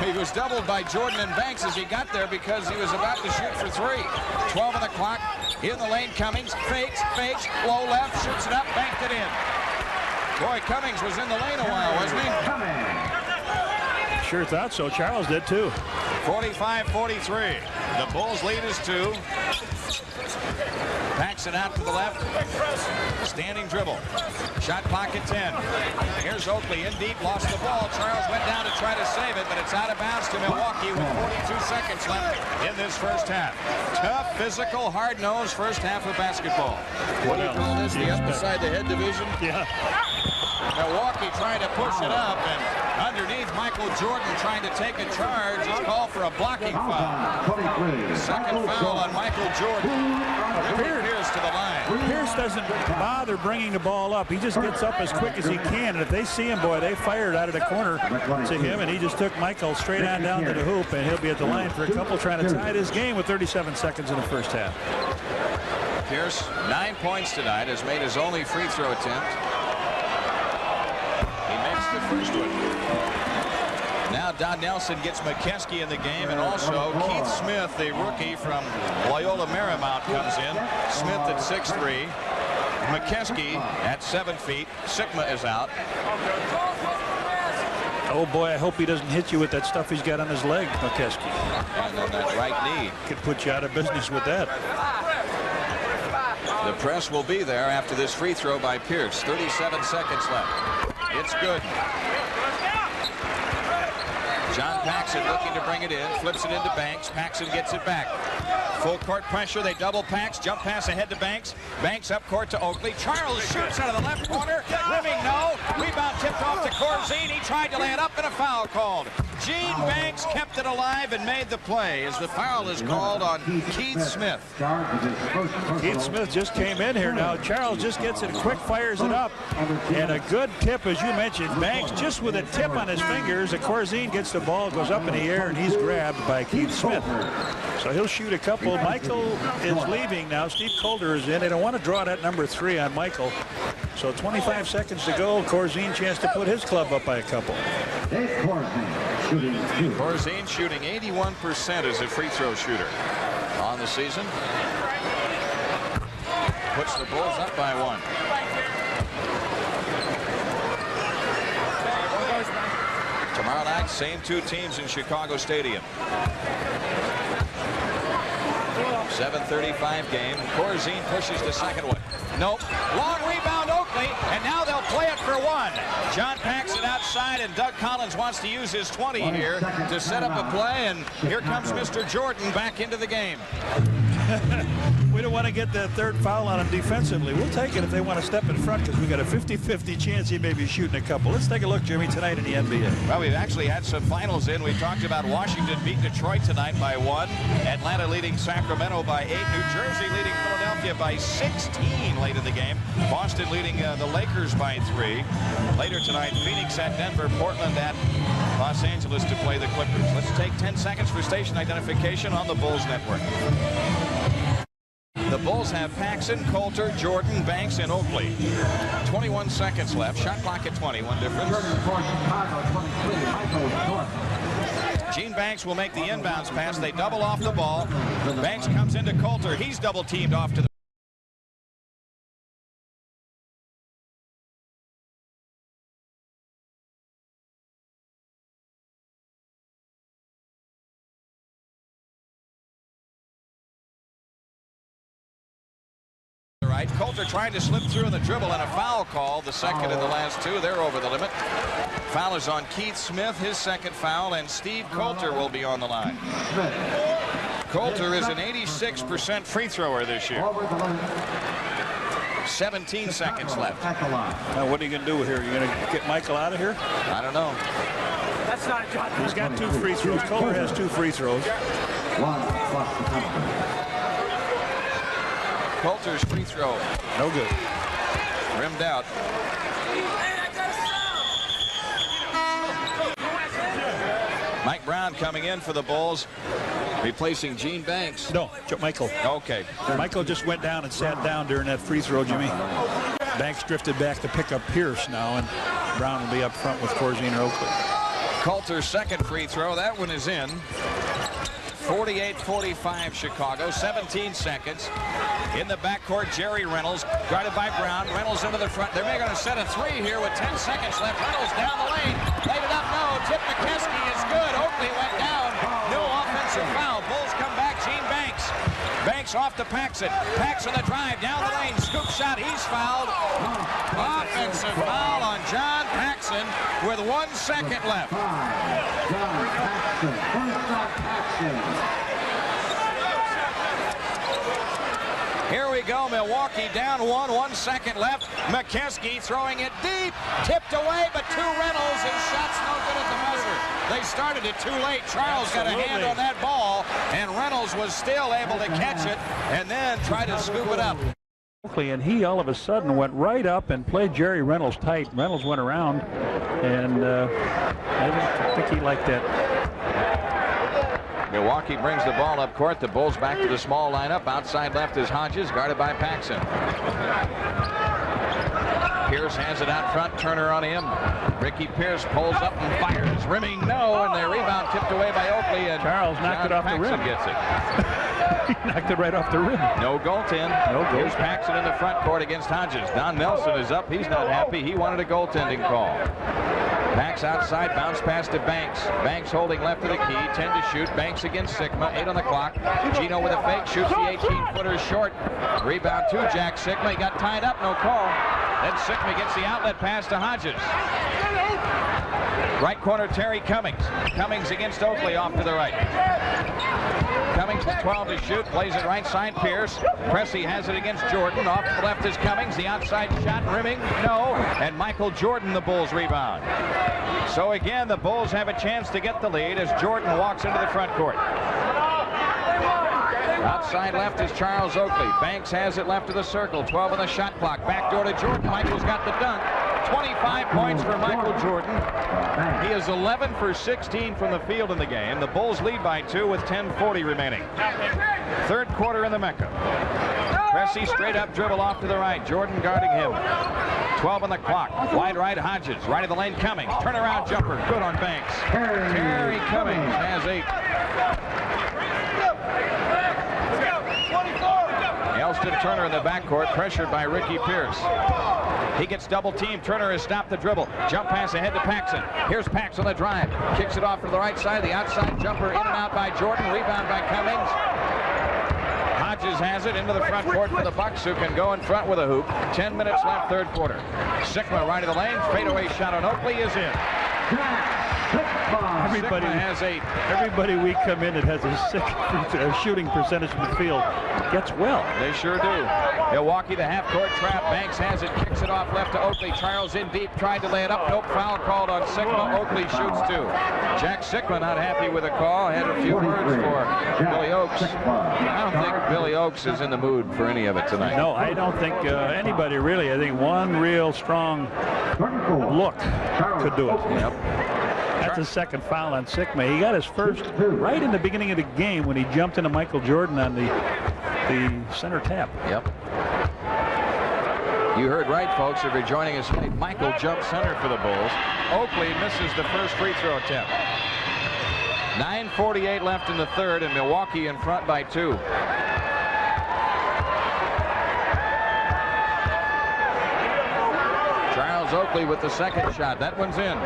He was doubled by Jordan and Banks as he got there because he was about to shoot for 3. 12 on the clock. In the lane, Cummings fakes, low left, shoots it up, banked it in. Boy, Cummings was in the lane a while, wasn't he? Sure thought so. Charles did too. 45-43. The Bulls lead is 2. Backs it out to the left. Standing dribble. Shot clock at 10. Here's Oakley in deep, lost the ball. Charles went down to try to save it, but it's out of bounds to Milwaukee with 42 seconds left in this first half. Tough, physical, hard-nosed first half of basketball. What do you call this? The up beside the head division? Yeah. Milwaukee trying to push it up, and underneath Michael Jordan trying to take a charge. It's called for a blocking foul. Second foul on Michael Jordan. Pierce to the line. Pierce doesn't bother bringing the ball up. He just gets up as quick as he can, and if they see him, boy, they fired out of the corner to him, and he just took Michael straight on down to the hoop, and he'll be at the line for a couple trying to tie this game with 37 seconds in the first half. Pierce, 9 points tonight, has made his only free throw attempt. The first one. Now Don Nelson gets McKeskey in the game, and also Keith Smith, the rookie from Loyola Marymount, comes in. Smith at 6'3", McKeskey at 7 feet. Sigma is out. Oh boy, I hope he doesn't hit you with that stuff he's got on his leg, McKeskey. And on that right knee. Could put you out of business with that. The press will be there after this free throw by Pierce. 37 seconds left. It's good. John Paxson looking to bring it in, flips it into Banks. Paxson gets it back. Full court pressure, they double Pax, jump pass ahead to Banks. Banks up court to Oakley. Charles shoots out of the left corner. Rimming, no. Rebound tipped off to Corzine. He tried to lay it up and a foul called. Gene Banks kept it alive and made the play as the foul is called on Keith Smith. Keith Smith just came in here now. Charles just gets it, quick fires it up, and a good tip, as you mentioned. Banks just with a tip on his fingers. Corzine gets the ball, goes up in the air, and he's grabbed by Keith Smith. So he'll shoot a couple. Michael is leaving now. Steve Calder is in. They don't want to draw that number 3 on Michael. So 25 seconds to go. Corzine chance to put his club up by a couple. Corzine shooting 81% as a free throw shooter on the season. Puts the Bulls up by 1. Tomorrow night, same 2 teams in Chicago Stadium. 7:35 game. Corzine pushes the second one. Nope. Long rebound, Oakley, and now they'll play it for 1. John Paxson outside, and Doug Collins wants to use his 20 here to set up a play, and here comes Mr. Jordan back into the game. We don't want to get that third foul on him defensively. We'll take it if they want to step in front because we got a 50-50 chance he may be shooting a couple. Let's take a look, Jimmy, tonight in the NBA. Well, we've actually had some finals in. We talked about Washington beat Detroit tonight by 1. Atlanta leading Sacramento by 8. New Jersey leading Philadelphia by 16 late in the game. Boston leading the Lakers by 3. Later tonight, Phoenix at Denver, Portland at Los Angeles to play the Clippers. Let's take 10 seconds for station identification on the Bulls Network. The Bulls have Paxson, Coulter, Jordan, Banks, and Oakley. 21 seconds left. Shot clock at 20. One difference. Gene Banks will make the inbounds pass. They double off the ball. Banks comes into Coulter. He's double teamed off to the right. Coulter trying to slip through in the dribble, and a foul call. The second in the last two. They're over the limit. Foul is on Keith Smith, his second foul, and Steve Coulter will be on the line. Coulter is an 86% free thrower this year. 17 seconds left. Now, what are you going to do here? Are you going to get Michael out of here? I don't know. That's not a job. He's got 2 free throws. Coulter has 2 free throws. Coulter's free throw. No good. Rimmed out. Mike Brown coming in for the Bulls, replacing Gene Banks. No, Michael. Okay. Michael just went down and sat down during that free throw, Jimmy. Banks drifted back to pick up Pierce now, and Brown will be up front with Corzine or Oakley. Coulter's second free throw. That one is in. 48-45 Chicago. 17 seconds. In the backcourt, Jerry Reynolds, guarded by Brown. Reynolds into the front. They're going to set a 3 here with 10 seconds left. Reynolds down the lane. Laid it up. No. Tip McKeskey is good. Oakley went down. No offensive foul. Bulls come back. Gene Banks. Banks off to Paxson. Paxson the drive. Down the lane. Scoop shot. He's fouled. Offensive foul on John Paxson with 1 second left. John Paxson. First shot, Paxson. Here we go, Milwaukee down 1 second left. McKeskey throwing it deep, tipped away, but 2 Reynolds, and shots no good at the buzzer. They started it too late. Charles got a hand on that ball, and Reynolds was still able to catch it and then try to scoop it up. And he all of a sudden went right up and played Jerry Reynolds tight. Reynolds went around, and I didn't think he liked that. Milwaukee brings the ball up court. The Bulls back to the small lineup. Outside left is Hodges, guarded by Paxson. Pierce has it out front. Turner on him. Ricky Pierce pulls up and fires. Rimming no, and the rebound tipped away by Oakley. And Charles knocked it off the rim. Gets it. He knocked it right off the rim. No goaltend. No goal. Here's Paxson in the front court against Hodges. Don Nelson is up. He's not happy. He wanted a goaltending call. Pax outside, bounce pass to Banks. Banks holding left of the key, 10 to shoot. Banks against Sikma, 8 on the clock. Gino with a fake, shoots the 18-footer short. Rebound to Jack Sikma. He got tied up, no call. Then Sikma gets the outlet pass to Hodges. Right corner, Terry Cummings. Cummings against Oakley, off to the right. Cummings with 12 to shoot, plays it right side, Pierce. Pressey has it against Jordan. Off to the left is Cummings. The outside shot, rimming, no. And Michael Jordan, the Bulls rebound. So again, the Bulls have a chance to get the lead as Jordan walks into the front court. Outside left is Charles Oakley. Banks has it left of the circle. 12 on the shot clock. Backdoor to Jordan. Michael's got the dunk. 25 points for Michael Jordan. He is 11 for 16 from the field in the game. The Bulls lead by 2 with 10:40 remaining. Third quarter in the Mecca. Pressey straight up dribble off to the right. Jordan guarding him. 12 on the clock. Wide right, Hodges. Right of the lane, Cummings. Turnaround jumper. Good on Banks. Terry Cummings has 8. Elston Turner in the backcourt, pressured by Ricky Pierce. He gets double teamed. Turner has stopped the dribble. Jump pass ahead to Paxson. Here's Pax on the drive. Kicks it off to the right side. The outside jumper in and out by Jordan. Rebound by Cummings. Hodges has it into the front court for the Bucks, who can go in front with a hoop. 10 minutes left, third quarter. Sikma right of the lane. Fadeaway shot on Oakley is in. Everybody has 8. Everybody we come in that has a shooting percentage from the field gets well. They sure do. Milwaukee, the half-court trap. Banks has it, kicks it off left to Oakley. Charles in deep, tried to lay it up. Nope, foul called on Sikma. Oakley shoots 2. Jack Sikma not happy with the call. Had a few words for Billy Oakes. I don't think Billy Oakes is in the mood for any of it tonight. No, I don't think anybody really. I think one real strong look could do it. Yep. That's the second foul on Sikma. He got his first right in the beginning of the game when he jumped into Michael Jordan on the the center tap. Yep. You heard right, folks. If you're joining us late, Michael jumps center for the Bulls. Oakley misses the first free throw attempt. 9:48 left in the third, and Milwaukee in front by 2. Charles Oakley with the second shot. That one's in.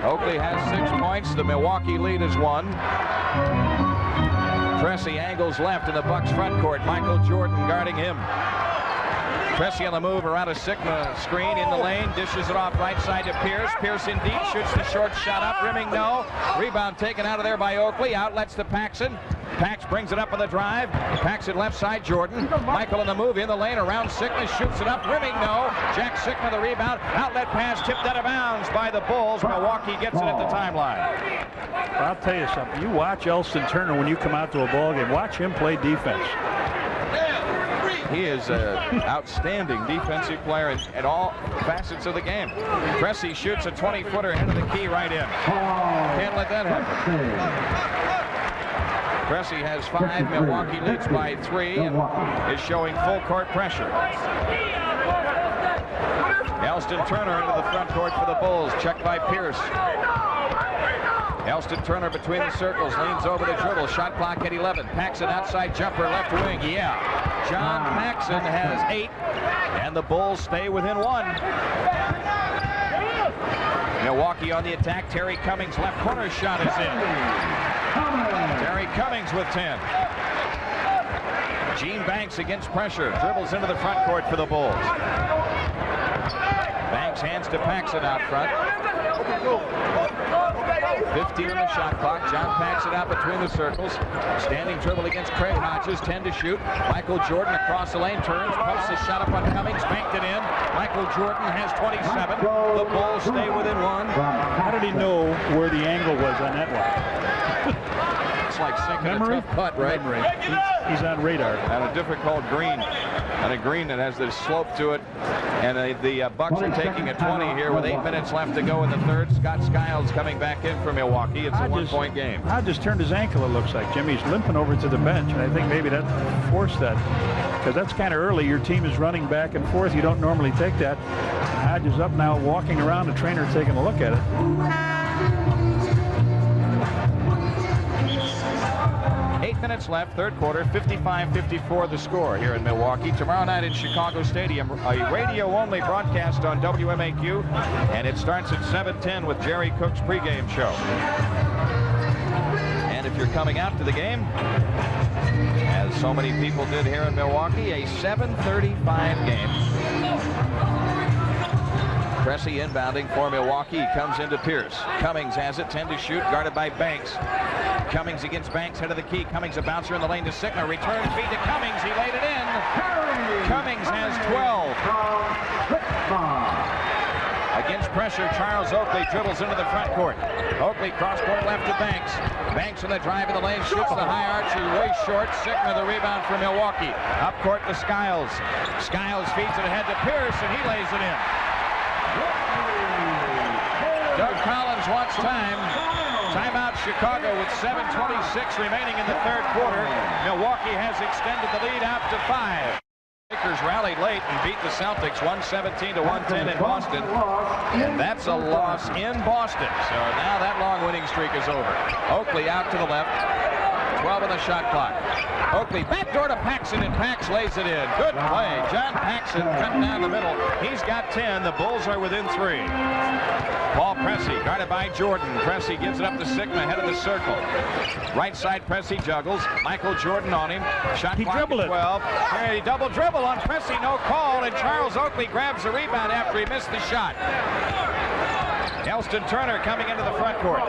Oakley has 6 points. The Milwaukee lead is 1. Pressey angles left in the Bucks front court. Michael Jordan guarding him. Pressey on the move around a Sigma screen in the lane, dishes it off right side to Pierce. Pierce in deep, shoots the short shot up, rimming no. Rebound taken out of there by Oakley. Outlets to Paxson. Pax brings it up on the drive. Paxson left side, Jordan. Michael on the move in the lane around Sigma, shoots it up, rimming no. Jack Sigma the rebound. Outlet pass tipped out of bounds by the Bulls. Milwaukee gets it at the timeline. I'll tell you something. You watch Elston Turner when you come out to a ball game. Watch him play defense. He is an outstanding defensive player at all facets of the game. Pressey shoots a 20-footer into the key right in. Can't let that happen. Pressey has 5. Milwaukee leads by 3 and is showing full court pressure. Elston Turner into the front court for the Bulls. Checked by Pierce. Elston Turner between the circles, leans over the dribble. Shot clock at 11. Paxson outside jumper, left wing. Yeah. John Paxson has 8, and the Bulls stay within 1. Milwaukee on the attack. Terry Cummings left corner shot is in. Terry Cummings with 10. Gene Banks against pressure. Dribbles into the front court for the Bulls. Banks hands to Paxson out front. 15 on the shot clock. John Paxson out between the circles. Standing dribble against Craig Hodges. 10 to shoot. Michael Jordan across the lane. Turns. Pumps the shot up on Cummings. Banked it in. Michael Jordan has 27. The Bulls stay within 1. How did he know where the angle was on that one? It's like sinking Memory? a tough putt, right? Memory. He's on radar. And a difficult green. And a green that has this slope to it. And the Bucks are taking a 20 here with 8 minutes left to go in the third. Scott Skiles coming back in for Milwaukee. It's a one-point game. Hodges turned his ankle, it looks like. Jimmy's limping over to the bench, and I think maybe that forced that. Because that's kind of early. Your team is running back and forth. You don't normally take that. Hodges up now, walking around. The trainer taking a look at it. 8 minutes left, third quarter, 55-54 the score here in Milwaukee. Tomorrow night in Chicago Stadium, a radio-only broadcast on WMAQ, and it starts at 7:10 with Jerry Cook's pregame show. And if you're coming out to the game, as so many people did here in Milwaukee, a 7:35 game. Pressey inbounding for Milwaukee. Comes into Pierce. Cummings has it. 10 to shoot. Guarded by Banks. Cummings against Banks. Head of the key. Cummings a bouncer in the lane to Sigma. Return feed to Cummings. He laid it in. Cummings has 12. Against pressure, Charles Oakley dribbles into the front court. Oakley cross court left to Banks. Banks on the drive in the lane. Shoots the high archer way short. Sigma the rebound for Milwaukee. Up court to Skiles. Skiles feeds it ahead to Pierce, and he lays it in. Doug Collins wants time. Timeout Chicago with 7:26 remaining in the third quarter. Milwaukee has extended the lead out to 5. Lakers rallied late and beat the Celtics 117-110 in Boston. And that's a loss in Boston. So now that long winning streak is over. Oakley out to the left. 12 on the shot clock. Oakley backdoor to Paxson, and Pax lays it in. Good play. John Paxson cutting down the middle. He's got 10. The Bulls are within 3. Paul Pressey guarded by Jordan. Pressey gives it up to Sigma, head of the circle. Right side, Pressey juggles. Michael Jordan on him. Shot clock at 12. Here, he double dribble on Pressey. No call, and Charles Oakley grabs the rebound after he missed the shot. Elston Turner coming into the front court.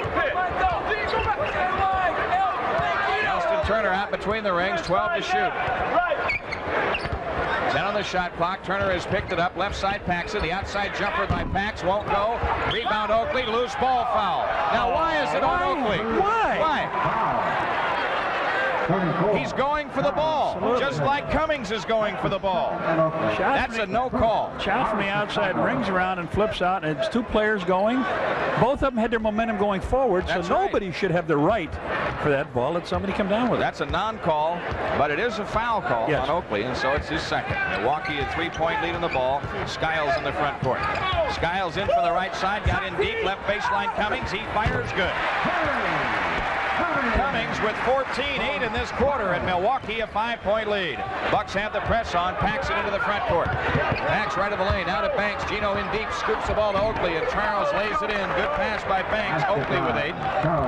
Elston Turner out between the rings, 12 to shoot. 10 on the shot clock. Turner has picked it up. Left side Paxson. The outside jumper by Pax won't go. Rebound Oakley. Loose ball foul. Now why is it on Oakley? Why? He's going for the ball, just like Cummings is going for the ball. That's a no call. Shot from the outside, rings around and flips out, and it's two players going. Both of them had their momentum going forward, so nobody should have the right for that ball. Let somebody come down with it. That's a non-call, but it is a foul call on Oakley, and so it's his second. Milwaukee a 3-point lead on the ball. Skiles in the front court. Skiles in from the right side, got in deep, left baseline Cummings. He fires good. Cummings with 14-8 in this quarter, and Milwaukee a 5-point lead. Bucks have the press on, Paxson into the front court. Pax right of the lane, out of Banks. Gino in deep, scoops the ball to Oakley, and Charles lays it in. Good pass by Banks. Oakley with 8.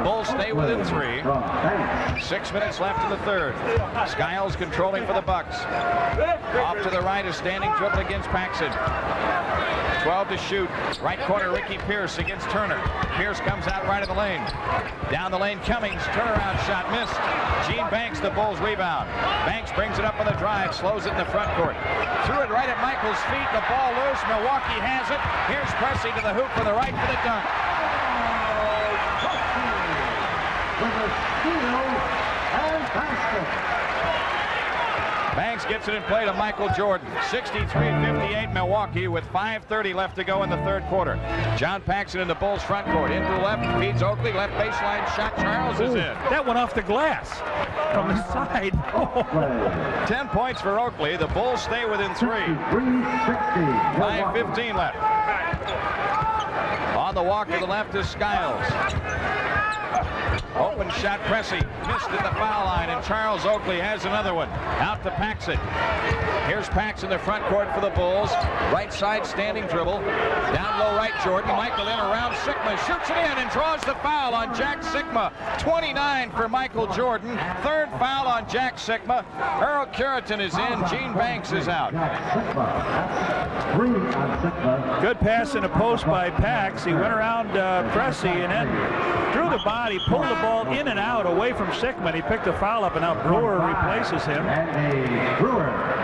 Bulls stay within 3. 6 minutes left in the third. Skiles controlling for the Bucks. Off to the right, a standing dribble against Paxson. 12 to shoot. Right corner, Ricky Pierce against Turner. Pierce comes out right of the lane. Down the lane, Cummings. Turnaround shot missed. Gene Banks, the Bulls rebound. Banks brings it up on the drive, slows it in the front court. Threw it right at Michael's feet. The ball loose. Milwaukee has it. Here's Pressey to the hoop for the right for the dunk. Banks gets it in play to Michael Jordan. 63-58 Milwaukee with 5:30 left to go in the third quarter. John Paxson in the Bulls front court. In to left, feeds Oakley. Left baseline shot. Charles is in. That went off the glass from the side. 10 points for Oakley. The Bulls stay within 3. 5:15 left. On the walk to the left is Skiles. Open shot, Pressey missed at the foul line, and Charles Oakley has another one. Out to Paxson. Here's Paxson in the front court for the Bulls. Right side standing dribble. Down low right, Jordan. Michael in around Sikma. Shoots it in and draws the foul on Jack Sikma. 29 for Michael Jordan. Third foul on Jack Sikma. Earl Curitan is in. Gene Banks is out. Good pass in a post by Pax. He went around Pressey and then threw the body, pulled the ball in and out away from Sikma. He picked the foul up, and now Brewer replaces him.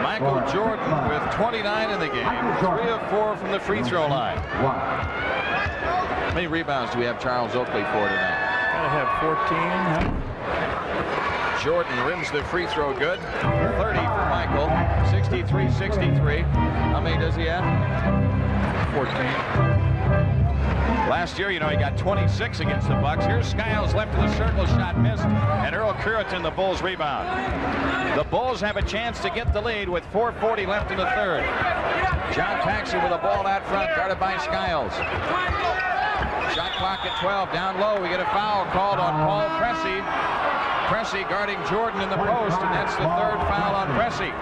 Michael Jordan with 29 in the game. 3 of 4 from the free throw line. How many rebounds do we have Charles Oakley for tonight? Gotta have 14. Jordan rims the free throw good. 30 for Michael. 63-63. How many does he have? 14. Last year, you know, he got 26 against the Bucks. Here's Skiles left of the circle, shot missed, and Earl Curitan, the Bulls rebound. The Bulls have a chance to get the lead with 4:40 left in the third. John Paxson with a ball out front, guarded by Skiles. Shot clock at 12, down low. We get a foul called on Paul Pressey. Pressey guarding Jordan in the post, and that's the third foul on Pressey.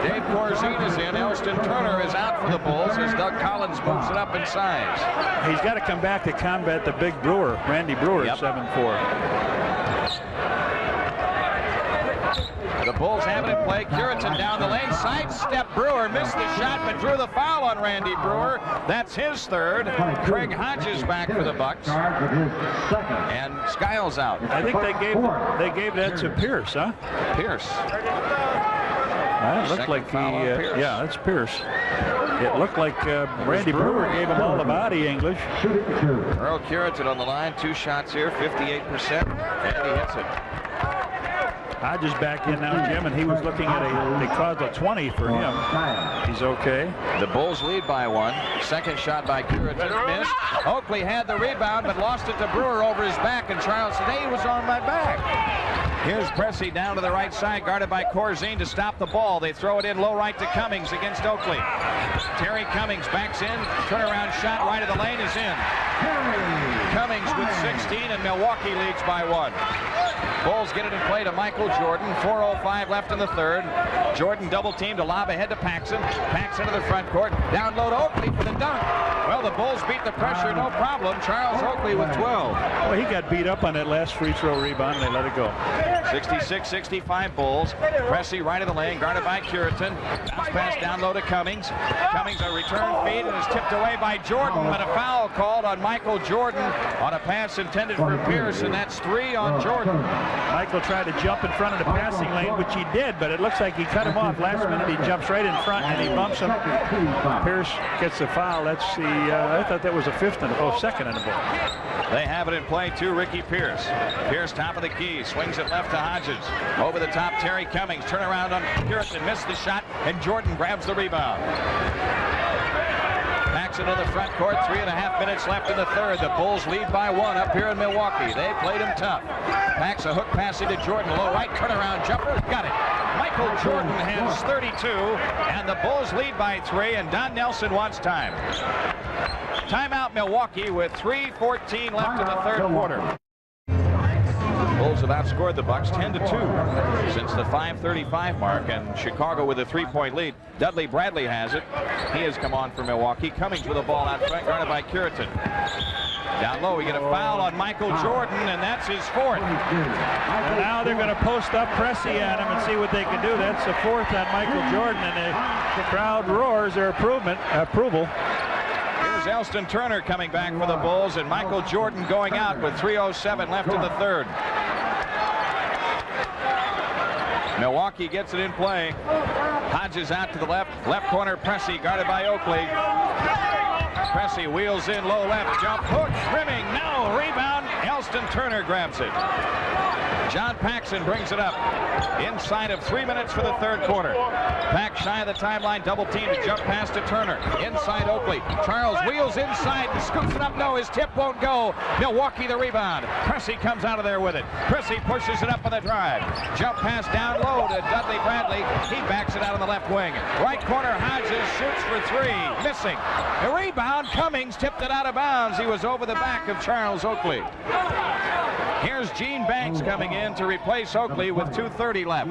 Dave Corzine is in. Elston Turner is out for the Bulls as Doug Collins moves it up in size. He's got to come back to combat the big Brewer, Randy Brewer at 7'4". The Bulls have it in play. Curitan down the lane. Sidestep. Brewer missed the shot, but drew the foul on Randy Brewer. That's his third. Craig Hodges back for the Bucks. And Skiles out. I think they gave that to Pierce, huh? Pierce. It looked like yeah, that's Pierce. It looked like Randy Brewer gave him all the body English. Earl Curitan on the line. 2 shots here, 58%, and he hits it. Hodges back in now, Jim, and he was looking at they caused a 20 for him. He's okay. The Bulls lead by 1. Second shot by Curitan missed. Oakley had the rebound, but lost it to Brewer over his back, and Charles said, "Hey, he was on my back." Here's Pressey down to the right side, guarded by Corzine to stop the ball. They throw it in low right to Cummings against Oakley. Terry Cummings backs in. Turnaround shot right of the lane is in. Cummings with 16, and Milwaukee leads by 1. Bulls get it in play to Michael Jordan. 4:05 left in the third. Jordan double teamed to lob ahead to Paxson. Paxson to the front court. Down low to Oakley for the dunk. Well, the Bulls beat the pressure, no problem. Charles Oakley with 12. Well, he got beat up on that last free throw rebound, and they let it go. 66-65 Bulls. Pressey right of the lane, guarded by Curitan. Bounce pass down low to Cummings. Cummings a return feed and is tipped away by Jordan, but a foul called on Michael Jordan on a pass intended for Pierce, and that's 3 on Jordan. Michael tried to jump in front of the passing lane, which he did, but it looks like he cut him off last minute. He jumps right in front and he bumps him. Pierce gets the foul. That's the I thought that was a second and a ball. They have it in play to Ricky Pierce. Pierce top of the key, swings it left to Hodges. Over the top, Terry Cummings. Turn around on Puritan, missed the shot, and Jordan grabs the rebound. Backs into the front court, 3.5 minutes left in the third. The Bulls lead by 1 up here in Milwaukee. They played him tough. Packs a hook pass into Jordan, low right, turnaround jumper, got it. Michael Jordan has 32, and the Bulls lead by 3, and Don Nelson wants time. Timeout Milwaukee with 3:14 left in the third quarter. Bulls have outscored the Bucks 10-2 since the 5:35 mark, and Chicago with a 3-point lead. Dudley Bradley has it. He has come on for Milwaukee. Cummings with a ball out front, guarded by Curitan. Down low, we get a foul on Michael Jordan, and that's his 4th. And now they're going to post up Pressey at him and see what they can do. That's the 4th on Michael Jordan, and the crowd roars their approval. Here's Elston Turner coming back for the Bulls, and Michael Jordan going out with 3:07 left in the third. Milwaukee gets it in play. Hodges out to the left corner, Pressey guarded by Oakley. Pressey wheels in low left, jump hook, rimming, no, rebound, Elston Turner grabs it. John Paxson brings it up inside of 3 minutes for the third quarter. Pack shy of the timeline, double team to jump pass to Turner. Inside Oakley. Charles wheels inside and scoops it up. No, his tip won't go. Milwaukee the rebound. Pressey comes out of there with it. Pressey pushes it up on the drive. Jump pass down low to Dudley Bradley. He backs it out on the left wing. Right corner, Hodges shoots for 3. Missing. The rebound, Cummings tipped it out of bounds. He was over the back of Charles Oakley. Here's Gene Banks coming in to replace Oakley with 2:30 left.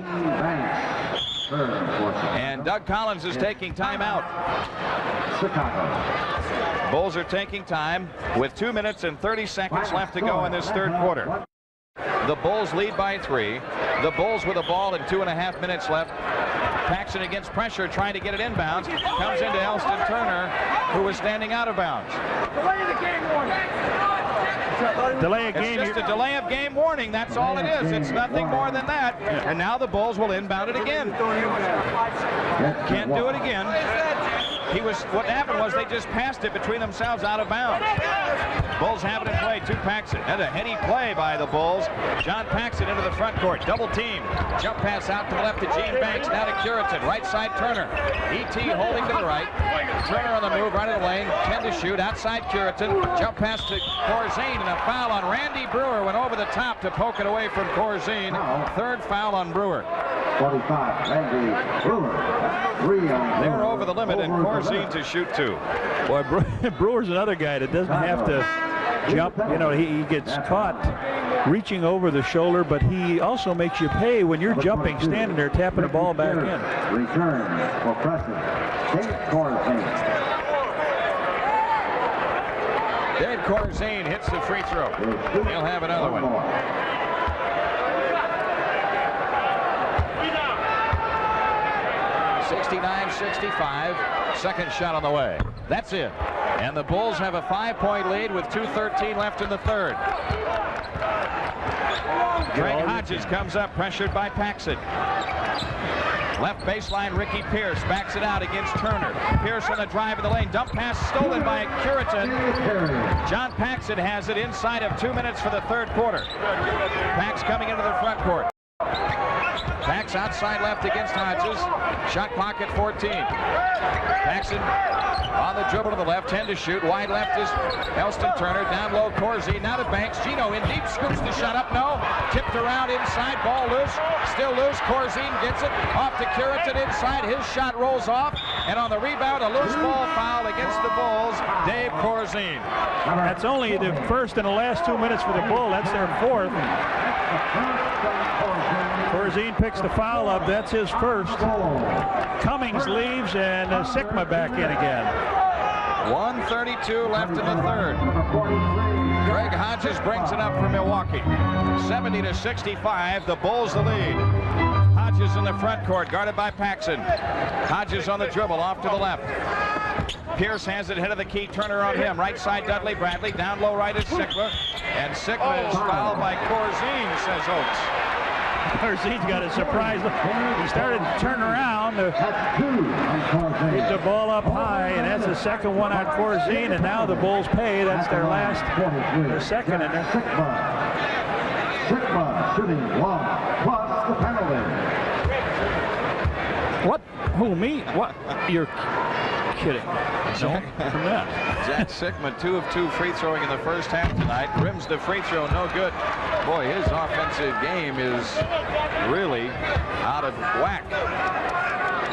And Doug Collins is taking time out. Bulls are taking time with 2 minutes and 30 seconds left to go in this third quarter. The Bulls lead by 3. The Bulls with a ball and 2.5 minutes left. Paxson against pressure, trying to get it inbounds. Comes into Elston Turner, who was standing out of bounds. Delay of game. It's just a delay of game warning. That's all it is. It's nothing more than that. And now the Bulls will inbound it again. Can't do it again. What happened was they just passed it between themselves out of bounds. Bulls have it in play to Paxson. And a heady play by the Bulls. John Paxson into the front court. Double team. Jump pass out to the left to Gene Banks. Now to Curitan. Right side Turner. E.T. holding to the right. Turner on the move. Right of the lane. 10 to shoot. Outside Curitan. Jump pass to Corzine. And a foul on Randy Brewer. Went over the top to poke it away from Corzine. Third foul on Brewer. 45, Randy Brewer. 3 on. They were over the limit, and Corzine to shoot 2. Boy, Brewer's another guy that doesn't have to jump. You know, he gets caught reaching over the shoulder, but he also makes you pay when you're jumping, standing there, tapping the ball back in. Return for Preston. Dave Corzine. Dave Corzine hits the free throw. He'll have another one. 69-65. Second shot on the way. That's it. And the Bulls have a 5-point lead with 2:13 left in the third. Greg Hodges comes up, pressured by Paxson. Left baseline, Ricky Pierce backs it out against Turner. Pierce on the drive of the lane. Dump pass stolen by Curitan. John Paxson has it inside of 2 minutes for the third quarter. Pax coming into the front court. Pax outside left against Hodges. Shot clock at 14. Paxson on the dribble to the left, 10 to shoot. Wide left is Elston Turner. Down low, Corzine. Now to Banks. Gino in deep, scoops the shot up. No. Tipped around inside. Ball loose. Still loose. Corzine gets it. Off to Curitan inside. His shot rolls off. And on the rebound, a loose ball foul against the Bulls. Dave Corzine. That's only the first and the last 2 minutes for the Bull. That's their 4th. Corzine picks the foul up. That's his first. Cummings leaves, and Sikma back in again. 1:32 left in the third. Greg Hodges brings it up for Milwaukee. 70-65. The Bulls the lead. Hodges in the front court, guarded by Paxson. Hodges on the dribble, off to the left. Pierce has it, head of the key. Turner on him. Right side, Dudley Bradley. Down low right is Sikma. And Sikma is fouled by Corzine, says Oates. Corzine's got a surprise. He started to turn around, down to That's 2 on Corzine. keep the ball up high, and that's the second one on Corzine, and now the Bulls pay. That's their last, their second in there. Sigma shooting long, plus the penalty. What? Who, me? What? You're kidding. No, from that. Jack Sigma, 2 of 2 free throwing in the first half tonight. Rims the free throw, no good. Boy, his offensive game is really out of whack.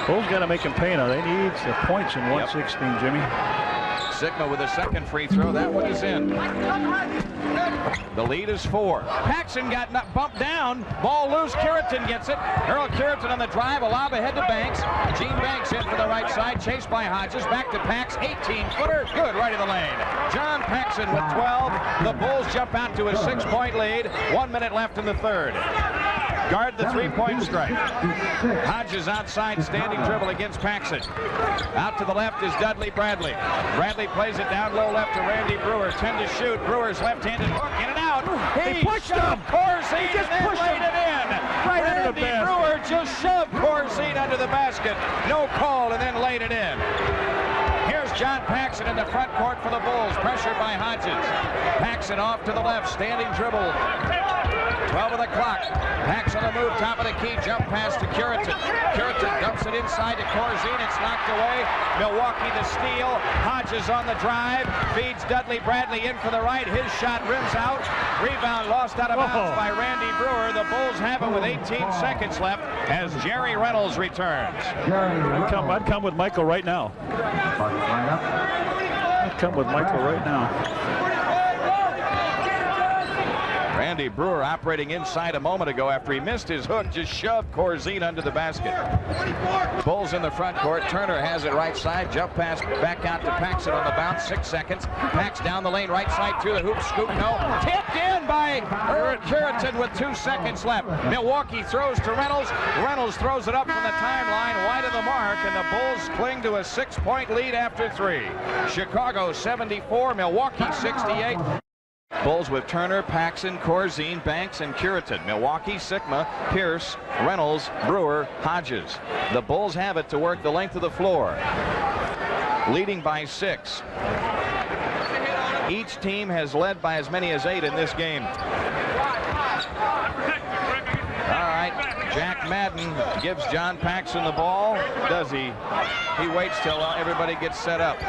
Bulls got to make him pay now. They need the points in 116, Jimmy. Sigma with a second free throw. That one is in. The lead is 4. Paxson got bumped down. Ball loose. Kiritin gets it. Earl Kiritin on the drive. A lob ahead to Banks. Gene Banks in for the right side. Chased by Hodges. Back to Pax. 18-footer. Good. Right in the lane. John Paxson with 12. The Bulls jump out to a 6-point lead. 1 minute left in the third. Guard the three-point strike. Hodges outside, standing dribble against Paxson. Out to the left is Dudley Bradley. Bradley plays it down low left to Randy Brewer. 10 to shoot. Brewer's left-handed hook. In and out. He pushed him. Corzine and then laid it in. Right into the basket. Brewer just shoved Corzine under the basket. No call, and then laid it in. Here's John Paxson in the front court for the Bulls. Pressured by Hodges. Paxson off to the left. Standing dribble. 12 of the clock. Paxson on the move, top of the key, jump pass to Kiritin. Kiritin dumps it inside to Corzine. It's knocked away. Milwaukee the steal. Hodges on the drive. Feeds Dudley Bradley in for the right. His shot rims out. Rebound lost out of bounds by Randy Brewer. The Bulls have it with 18 seconds left as Jerry Reynolds returns. I'd come with Michael right now. I'd come with Michael right now. Randy Brewer operating inside a moment ago after he missed his hook, just shoved Corzine under the basket. Bulls in the front court. Turner has it right side. Jump pass back out to Paxson on the bounce. 6 seconds. Pax down the lane, right side through the hoop. Scoop, no. Tipped in by Earl Kiritin with 2 seconds left. Milwaukee throws to Reynolds. Reynolds throws it up from the timeline, wide of the mark, and the Bulls cling to a 6-point lead after 3. Chicago 74, Milwaukee 68. Bulls with Turner, Paxson, Corzine, Banks, and Kiritin. Milwaukee, Sigma, Pierce, Reynolds, Brewer, Hodges. The Bulls have it to work the length of the floor, leading by 6. Each team has led by as many as 8 in this game. All right, Jack Madden gives John Paxson the ball. Does he? He waits till everybody gets set up.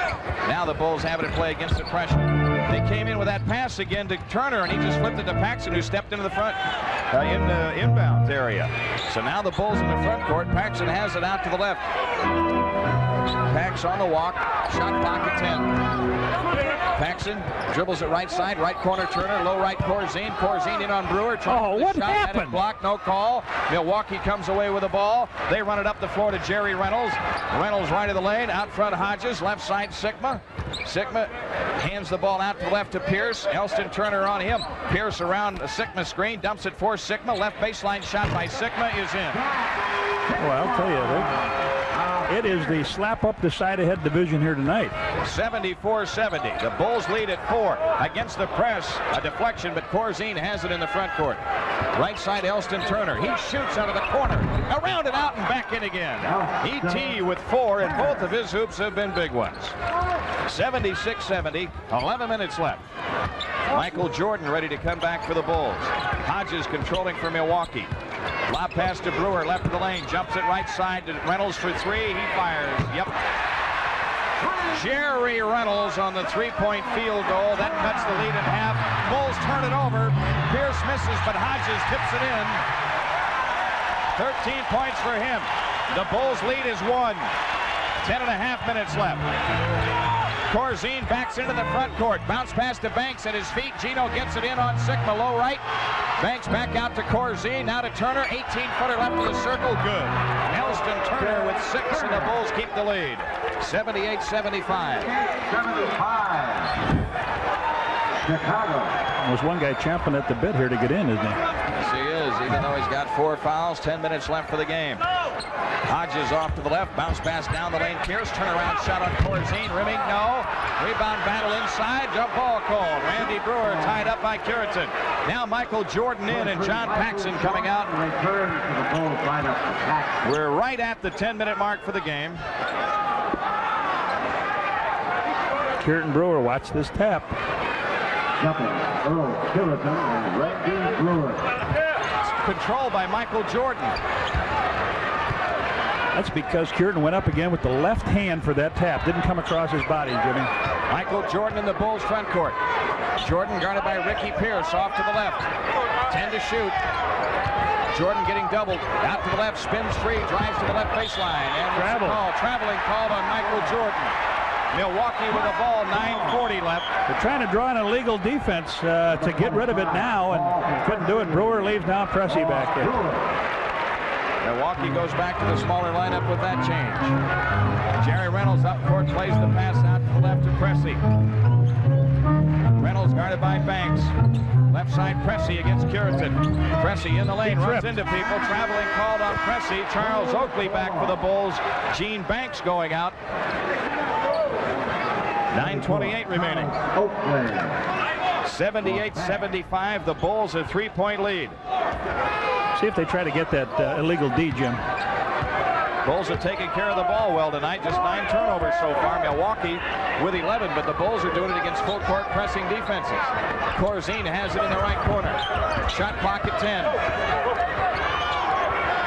Now the Bulls have it in play against the pressure. They came in with that pass again to Turner, and he just flipped it to Paxson, who stepped into the front in the inbounds area. So now the Bulls in the front court. Paxson has it out to the left. Pax on the walk. Shot clock at 10. Paxson dribbles it right side, right corner Turner, low right Corzine. Corzine in on Brewer. What happened? Blocked, no call. Milwaukee comes away with the ball. They run it up the floor to Jerry Reynolds. Reynolds right of the lane, out front Hodges, left side Sigma. Sigma hands the ball out to the left to Pierce. Elston Turner on him. Pierce around the Sigma screen, dumps it for Sigma. Left baseline shot by Sigma is in. Well, I'll tell you, it is the slap up the side of head division here tonight. 74-70. The Bulls lead at 4 against the press. A deflection, but Corzine has it in the front court. Right side Elston Turner. He shoots out of the corner. Around and out and back in again. E.T. with 4, and both of his hoops have been big ones. 76-70. 11 minutes left. Michael Jordan ready to come back for the Bulls. Hodges controlling for Milwaukee. Lob pass to Brewer, left of the lane, jumps it right side to Reynolds for 3. He fires. Yep. Jerry Reynolds on the 3-point field goal. That cuts the lead in half. Bulls turn it over. Pierce misses, but Hodges tips it in. 13 points for him. The Bulls lead is 1. 10.5 minutes left. Corzine backs into the front court. Bounce pass to Banks at his feet. Gino gets it in on Sigma, low right. Banks back out to Corzine. Now to Turner. 18-footer left of the circle. Good. Elston Turner with 6, and the Bulls keep the lead. 78-75. 75. Chicago. There's one guy champing at the bit here to get in, isn't he? Yes, he is, even though he's got 4 fouls. 10 minutes left for the game. Hodges off to the left, bounce pass down the lane. Pierce, turnaround shot on Corzine, rimming, no. Rebound battle inside, jump ball called. Randy Brewer tied up by Curitan. Now Michael Jordan in and John Paxson coming out. We're right at the 10-minute mark for the game. Curitan Brewer, watch this tap. Earl Curitan and Randy Brewer. Controlled by Michael Jordan. That's because Curitan went up again with the left hand for that tap. Didn't come across his body, Jimmy. Michael Jordan in the Bulls front court. Jordan guarded by Ricky Pierce off to the left. 10 to shoot. Jordan getting doubled. Out to the left, spins free, drives to the left baseline. And traveling called on Michael Jordan. Milwaukee with the ball, 9:40 left. They're trying to draw an illegal defense to get rid of it now, and couldn't do it. Brewer leaves now, Pressey back in. Milwaukee goes back to the smaller lineup with that change. Jerry Reynolds up court, plays the pass out to the left to Pressey. Reynolds guarded by Banks. Left side Pressey against Curitan. Pressey in the lane, runs into people. Traveling called on Pressey. Charles Oakley back for the Bulls. Gene Banks going out. 9:28 remaining. 78-75. The Bulls a 3-point lead. See if they try to get that illegal D, Jim. Bulls have taken care of the ball well tonight. Just 9 turnovers so far. Milwaukee with 11, but the Bulls are doing it against full court pressing defenses. Corzine has it in the right corner. Shot clock at 10.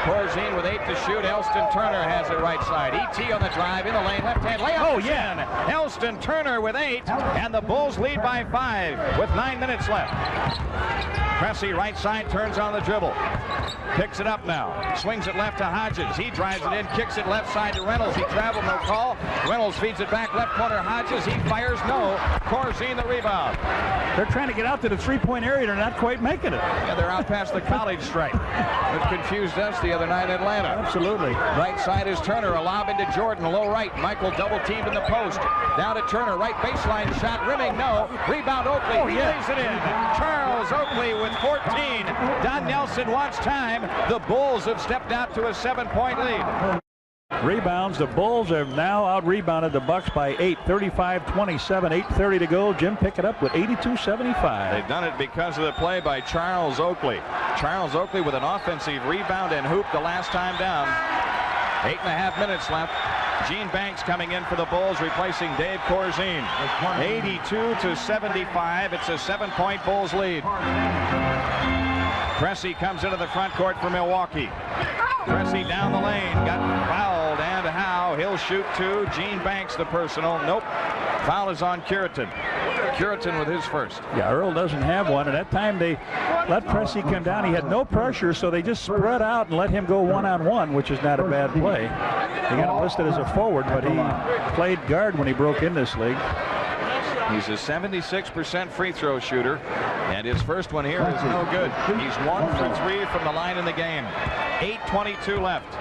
Corzine with 8 to shoot. Elston Turner has it right side. E.T. on the drive in the lane. Left hand layup. Oh, yeah. Elston Turner with 8. And the Bulls lead by 5 with 9 minutes left. Pressey right side turns on the dribble. Picks it up now. Swings it left to Hodges. He drives it in. Kicks it left side to Reynolds. He traveled, no call. Reynolds feeds it back left corner. Hodges. He fires, no. Corzine the rebound. They're trying to get out to the three-point area. They're not quite making it. Yeah, they're out past the college stripe. It confused us the other night in Atlanta. Absolutely. Right side is Turner. A lob into Jordan. Low right. Michael double teamed in the post. Down to Turner. Right baseline shot. Rimming. No. Rebound Oakley. He lays it in. Charles Oakley with 14. Don Nelson wants time. The Bulls have stepped out to a 7-point lead. Rebounds. The Bulls have now out-rebounded the Bucks by 8. 35-27. 8:30 to go. Jim pick it up with 82-75. They've done it because of the play by Charles Oakley. Charles Oakley with an offensive rebound and hoop the last time down. 8.5 minutes left. Gene Banks coming in for the Bulls, replacing Dave Corzine. 82-75. It's a 7-point Bulls lead. Pressey comes into the front court for Milwaukee. Pressey down the lane, got fouled, and how? He'll shoot 2. Gene Banks the personal. Nope. Foul is on Curitan. Curitan with his first. Yeah, Earl doesn't have one. At that time, they let Pressey come down. He had no pressure, so they just spread out and let him go one-on-one, which is not a bad play. They got him listed as a forward, but he played guard when he broke in this league. He's a 76% free throw shooter, and his first one here is no good. He's 1 for 3 from the line in the game. 8:22 left.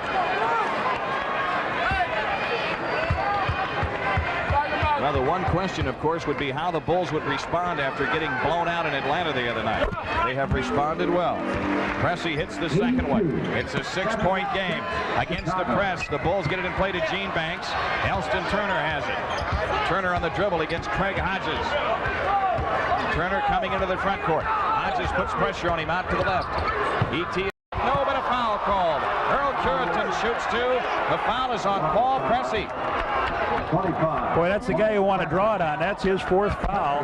Well, the one question, of course, would be how the Bulls would respond after getting blown out in Atlanta the other night. They have responded well. Pressey hits the second one. It's a 6-point game. Against the press, the Bulls get it in play to Gene Banks. Elston Turner has it. Turner on the dribble against Craig Hodges. Turner coming into the front court. Hodges puts pressure on him out to the left. E.T. No, but a foul called. Earl Curitan shoots 2. The foul is on Paul Pressey. 25. Boy, that's the guy you want to draw it on. That's his 4th foul.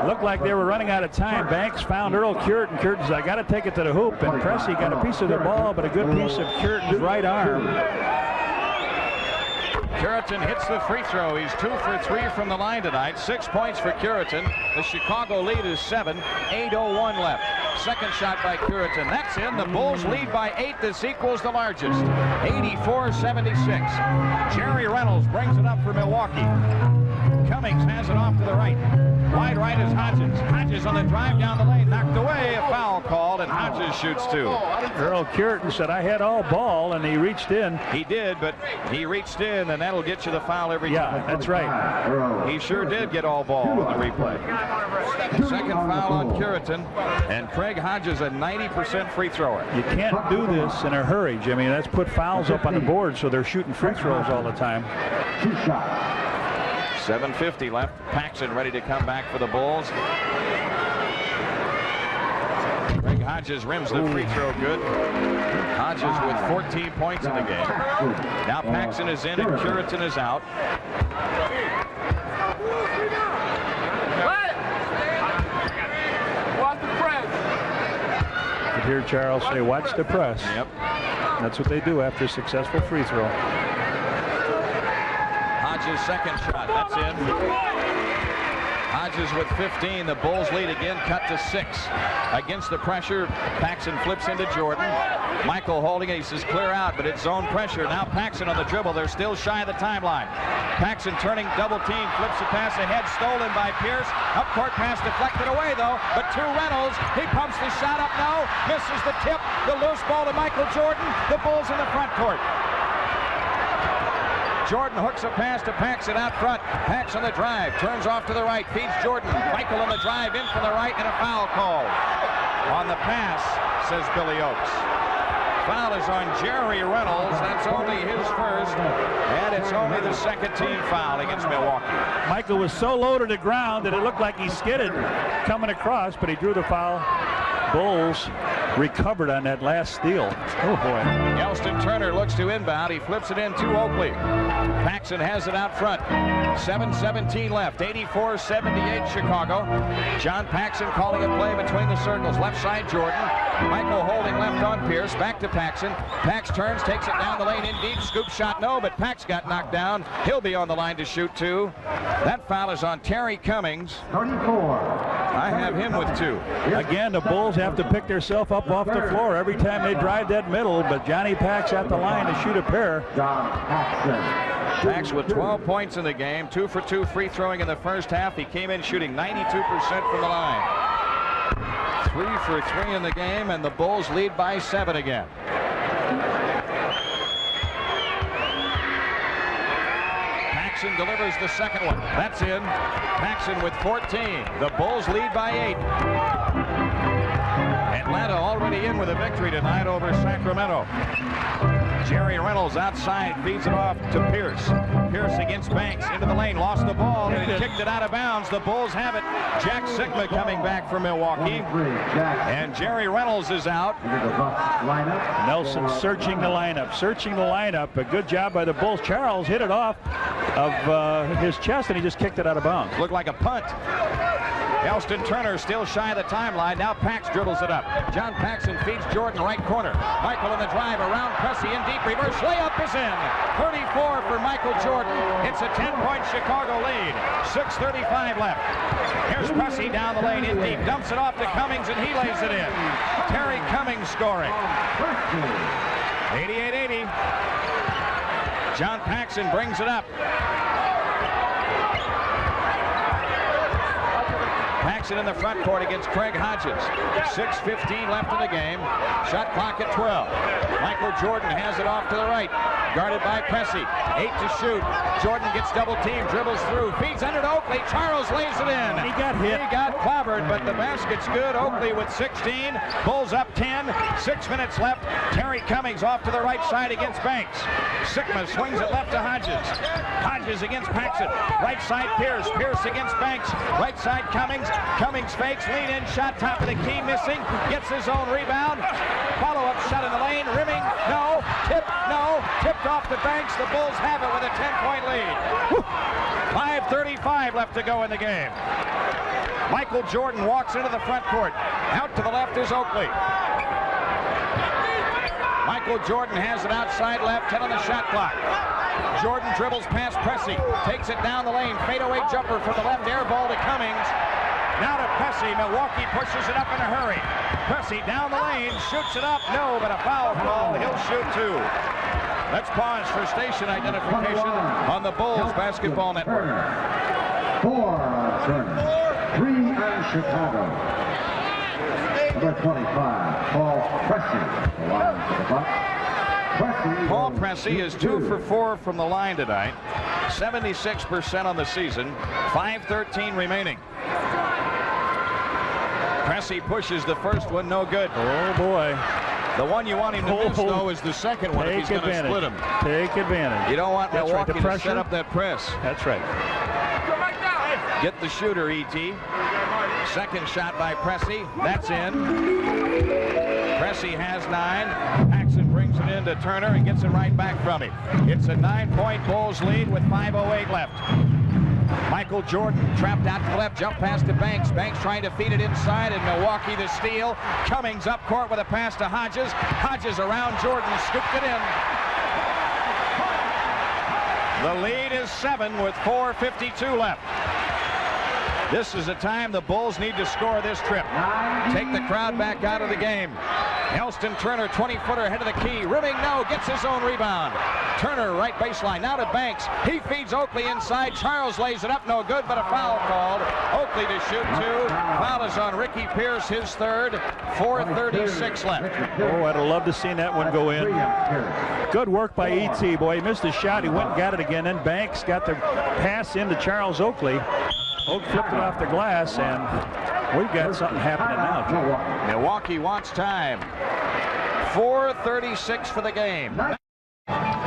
Looked like they were running out of time. Banks found Earl Curitan. Curitan said, I got to take it to the hoop. And Pressey got a piece of the ball, but a good piece of Curitan's right arm. Curitan hits the free throw. He's 2 for 3 from the line tonight. 6 points for Curitan. The Chicago lead is 7. 8:01 left. Second shot by Curitan. That's in. The Bulls lead by 8. This equals the largest. 84-76. Jerry Reynolds brings it up for Milwaukee. Cummings has it off to the right. Wide right is Hodges. Hodges on the drive down the lane, knocked away, a foul called, and Hodges shoots 2. Earl Cureton said, I had all ball, and he reached in. He did, but he reached in, and that'll get you the foul every time. Yeah, that's right. He sure did get all ball on the replay. Second foul on Cureton, and Craig Hodges a 90% free thrower. You can't do this in a hurry, Jimmy. That's put fouls up on the board, so they're shooting free throws all the time. 7:50 left. Paxson ready to come back for the Bulls. Craig Hodges rims the free throw good. Hodges with 14 points in the game. Now Paxson is in and Cureton is out. Watch the press. You hear Charles say, watch the press. Yep. That's what they do after a successful free throw. Hodges' second shot. That's in. Hodges with 15. The Bulls lead again, cut to 6. Against the pressure, Paxson flips into Jordan. Michael holding it. He says clear out, but it's zone pressure. Now Paxson on the dribble. They're still shy of the timeline. Paxson turning double team, flips the pass ahead, stolen by Pierce. Up court pass deflected away though, but to Reynolds. He pumps the shot up, no, misses the tip. The loose ball to Michael Jordan. The Bulls in the front court. Jordan hooks a pass to Paxson out front. Pax on the drive, turns off to the right, feeds Jordan. Michael on the drive, in from the right, and a foul called. On the pass, says Billy Oakes. Foul is on Jerry Reynolds. That's only his first, and it's only the second team foul against Milwaukee. Michael was so low to the ground that it looked like he skidded coming across, but he drew the foul. Bulls recovered on that last steal. Oh boy. Elston Turner looks to inbound. He flips it in to Oakley. Paxson has it out front. 7:17 left. 84-78 Chicago. John Paxson calling a play between the circles. Left side Jordan. Michael holding left on Pierce. Back to Paxson. Pax turns, takes it down the lane in deep. Scoop shot, no, but Pax got knocked down. He'll be on the line to shoot 2. That foul is on Terry Cummings. 34. I have him with 2. Again, the Bulls have to pick themselves up off the floor every time they drive that middle, but Johnny Pax at the line to shoot a pair. John Paxson. Pax with 12 points in the game, 2 for 2 free throwing in the first half. He came in shooting 92% from the line. 3 for 3 in the game, and the Bulls lead by 7 again. Paxson delivers the second one. That's in. Paxson with 14. The Bulls lead by 8. Atlanta already in with a victory tonight over Sacramento. Jerry Reynolds outside, feeds it off to Pierce. Pierce against Banks, into the lane, lost the ball, and kicked it out of bounds. The Bulls have it. Jack Sigma coming back from Milwaukee. And Jerry Reynolds is out. Nelson searching the lineup. A good job by the Bulls. Charles hit it off of his chest, and he just kicked it out of bounds. Looked like a punt. Elston Turner still shy of the timeline. Now Pax dribbles it up. John Paxson feeds Jordan right corner. Michael in the drive around Pressey in deep. Reverse layup is in. 34 for Michael Jordan. It's a 10-point Chicago lead. 6:35 left. Here's Pressey down the lane in deep. Dumps it off to Cummings and he lays it in. Terry Cummings scoring. 88-80. John Paxson brings it up. Paxson in the front court against Craig Hodges. 6:15 left in the game. Shot clock at 12. Michael Jordan has it off to the right. Guarded by Pressey. 8 to shoot. Jordan gets double teamed, dribbles through, feeds under to Oakley. Charles lays it in. He got hit. He got clobbered, but the basket's good. Oakley with 16. Bulls up 10. 6 minutes left. Terry Cummings off to the right side against Banks. Sigma swings it left to Hodges. Hodges against Paxson. Right side Pierce. Pierce against Banks. Right side Cummings. Cummings fakes, lean in, shot top of the key, missing. Gets his own rebound. Follow-up shot in the lane. Rimming, no. Tip, no. Tipped off the Banks. The Bulls have it with a 10-point lead. 5:35 left to go in the game. Michael Jordan walks into the front court. Out to the left is Oakley. Michael Jordan has it outside left, 10 on the shot clock. Jordan dribbles past Pressey, takes it down the lane, fadeaway jumper from the left, air ball to Cummings. Now to Pressey, Milwaukee pushes it up in a hurry. Pressey down the lane, shoots it up, no, but a foul call, he'll shoot 2. Let's pause for station identification on the Bulls Basketball Network. 4 Turner. 3 on Chicago. Number 25, Paul Pressey, the line for the Bucks. Paul Pressey is 2 for 4 from the line tonight. 76% on the season. 5:13 remaining. Pressey pushes the first one, no good. Oh boy. The one you want him to miss, though, is the second one if he's going to split him. Take advantage. You don't want That's Milwaukee right, to set up that press. That's right. Get the shooter, E.T. Second shot by Pressey. That's in. Pressey has 9. Paxson brings it in to Turner and gets it right back from him. It's a 9-point Bulls lead with 5:08 left. Michael Jordan trapped out to the left, jump pass to Banks. Banks trying to feed it inside, and Milwaukee the steal. Cummings up court with a pass to Hodges. Hodges around Jordan, scooped it in. The lead is 7 with 4:52 left. This is a time the Bulls need to score this trip. Take the crowd back out of the game. Elston Turner, 20-footer, head of the key. Rimming, no, gets his own rebound. Turner, right baseline, now to Banks. He feeds Oakley inside. Charles lays it up, no good, but a foul called. Oakley to shoot 2. Foul is on Ricky Pierce, his third. 4:36 left. Oh, I'd have loved to see that one go in. Good work by E.T. Boy, he missed a shot. He went and got it again. Then Banks got the pass into Charles Oakley. Oak flipped it off the glass, and we've got something happening now. Milwaukee wants time. 4:36 for the game.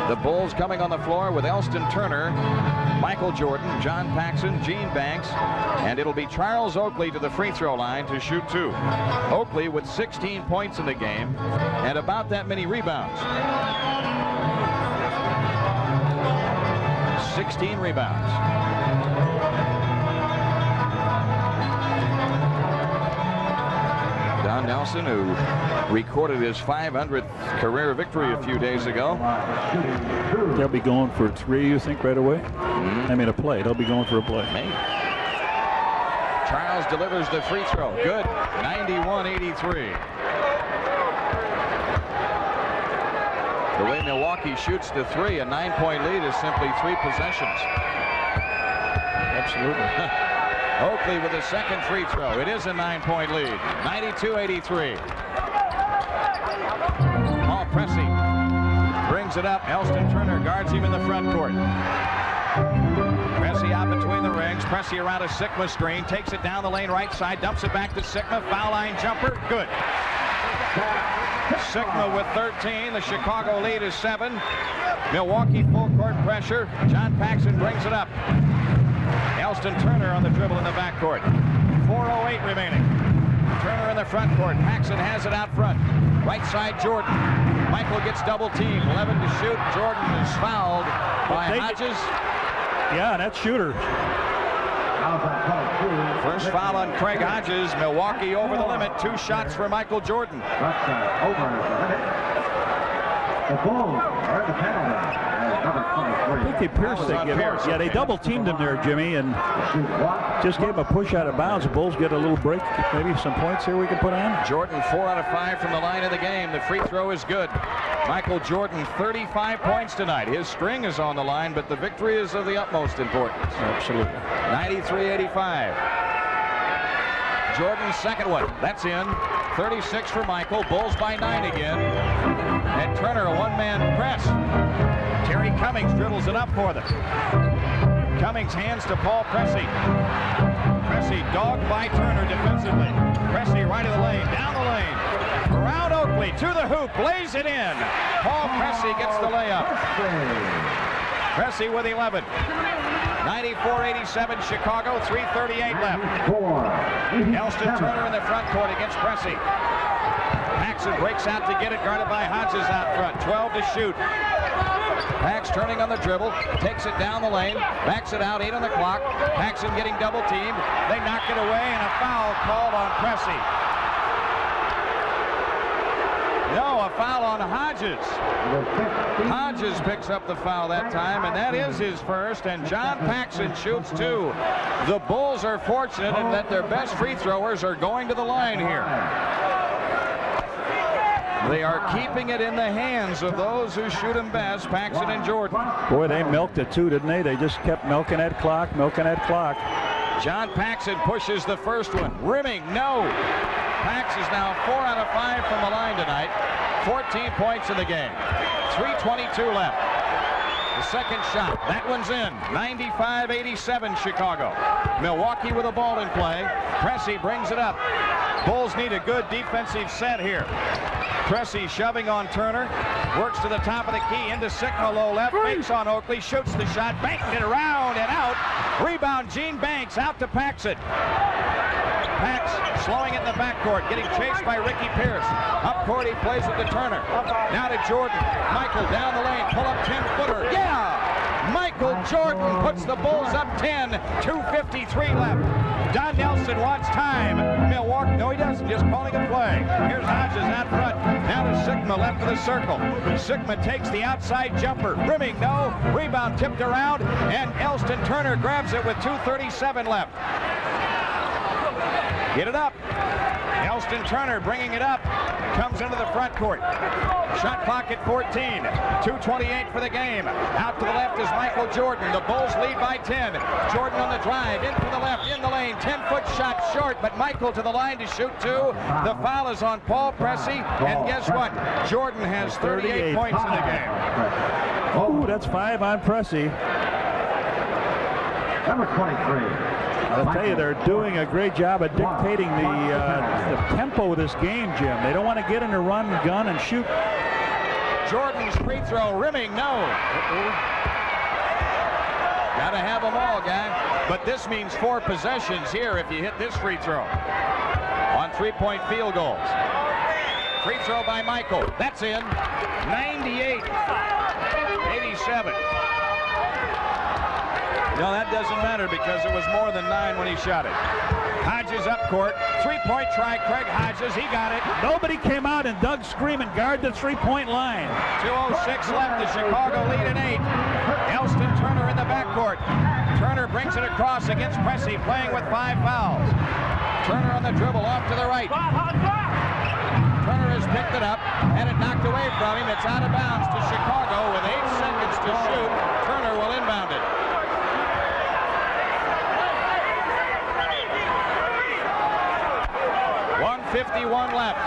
The Bulls coming on the floor with Elston Turner, Michael Jordan, John Paxson, Gene Banks, and it'll be Charles Oakley to the free throw line to shoot 2. Oakley with 16 points in the game and about that many rebounds. 16 rebounds. Don Nelson, who recorded his 500th career victory a few days ago. They'll be going for 3, you think, right away? I mean, a play. They'll be going for a play. Maybe. Charles delivers the free throw. Good. 91-83. The way Milwaukee shoots the 3, a 9-point lead is simply 3 possessions. Absolutely. Oakley with the second free throw. It is a 9-point lead. 92-83. Paul Pressey brings it up. Elston Turner guards him in the front court. Pressey out between the rings. Pressey around a Sigma screen. Takes it down the lane right side. Dumps it back to Sigma. Foul line jumper. Good. Sigma with 13. The Chicago lead is 7. Milwaukee full court pressure. John Paxson brings it up. Elston Turner on the dribble in the backcourt. 4:08 remaining. Turner in the front court. Paxson has it out front. Right side Jordan. Michael gets double teamed. 11 to shoot. Jordan is fouled by Hodges. Yeah, that's shooter. First foul on Craig Hodges. Milwaukee over the limit. 2 shots for Michael Jordan. The Bulls are the penalty. I think they pierced it. Yeah, they double teamed him there, Jimmy, and just gave him a push out of bounds. The Bulls get a little break. Maybe some points here we can put on. Jordan 4 out of 5 from the line of the game. The free throw is good. Michael Jordan 35 points tonight. His string is on the line, but the victory is of the utmost importance. Absolutely. 93-85. Jordan's second one. That's in. 36 for Michael. Bulls by 9 again. And Turner, a one-man press. Terry Cummings dribbles it up for them. Cummings hands to Paul Pressey. Pressey dogged by Turner defensively. Pressey right of the lane, down the lane. Around Oakley, to the hoop, lays it in. Paul Pressey gets the layup. Pressey with 11. 94-87 Chicago, 3:38 left. Elston Turner in the front court against Pressey. Paxson breaks out to get it, guarded by Hodges out front. 12 to shoot. Pax turning on the dribble, takes it down the lane, backs it out, 8 on the clock. Paxson getting double teamed. They knock it away, and a foul called on Pressey. No, a foul on Hodges. Hodges picks up the foul that time, and that is his first, and John Paxson shoots 2. The Bulls are fortunate in that their best free throwers are going to the line here. They are keeping it in the hands of those who shoot them best, Paxson and Jordan. Boy, they milked it too, didn't they? They just kept milking that clock, milking that clock. John Paxson pushes the first one. Rimming, no. Pax is now 4 out of 5 from the line tonight. 14 points in the game. 3:22 left. The second shot. That one's in. 95-87 Chicago. Milwaukee with a ball in play. Pressey brings it up. Bulls need a good defensive set here. Pressey shoving on Turner. Works to the top of the key into Sikma, low left. Fakes on Oakley. Shoots the shot. Banking it around and out. Rebound Gene Banks out to Paxson. Pax slowing it in the backcourt, getting chased by Ricky Pierce. Up court, he plays it to Turner. Now to Jordan. Michael down the lane, pull up 10-footer. Yeah! Michael Jordan puts the Bulls up 10. 2:53 left. Don Nelson wants time. Milwaukee, no he doesn't, just calling a play. Here's Hodges out front. Now to Sikma, left of the circle. Sikma takes the outside jumper. Rimming, no. Rebound tipped around, and Elston Turner grabs it with 2:37 left. Get it up. Elston Turner bringing it up. Comes into the front court. Shot clock at 14. 2:28 for the game. Out to the left is Michael Jordan. The Bulls lead by 10. Jordan on the drive. In from the left. In the lane. 10-foot shot short, but Michael to the line to shoot two. The foul is on Paul Pressey. And guess what? Jordan has 38 points in the game. Oh, that's 5 on Pressey. Number 23. I'll tell you, they're doing a great job of dictating the tempo of this game, Jim. They don't want to get in a run, gun, and shoot. Jordan's free throw, rimming, no. Got to have them all, guy. But this means 4 possessions here if you hit this free throw. On 3-point field goals. Free throw by Michael. That's in. 98-87. No, that doesn't matter because it was more than 9 when he shot it. Hodges up court. 3-point try, Craig Hodges. He got it. Nobody came out, and Doug Screamin guard the 3-point line. 2:06 left. The Chicago lead at 8. Elston Turner in the backcourt. Turner brings it across against Pressey, playing with 5 fouls. Turner on the dribble off to the right. Turner has picked it up, and it knocked away from him. It's out of bounds to Chicago with 8 seconds to shoot. Turner will inbound it. 1:51 left.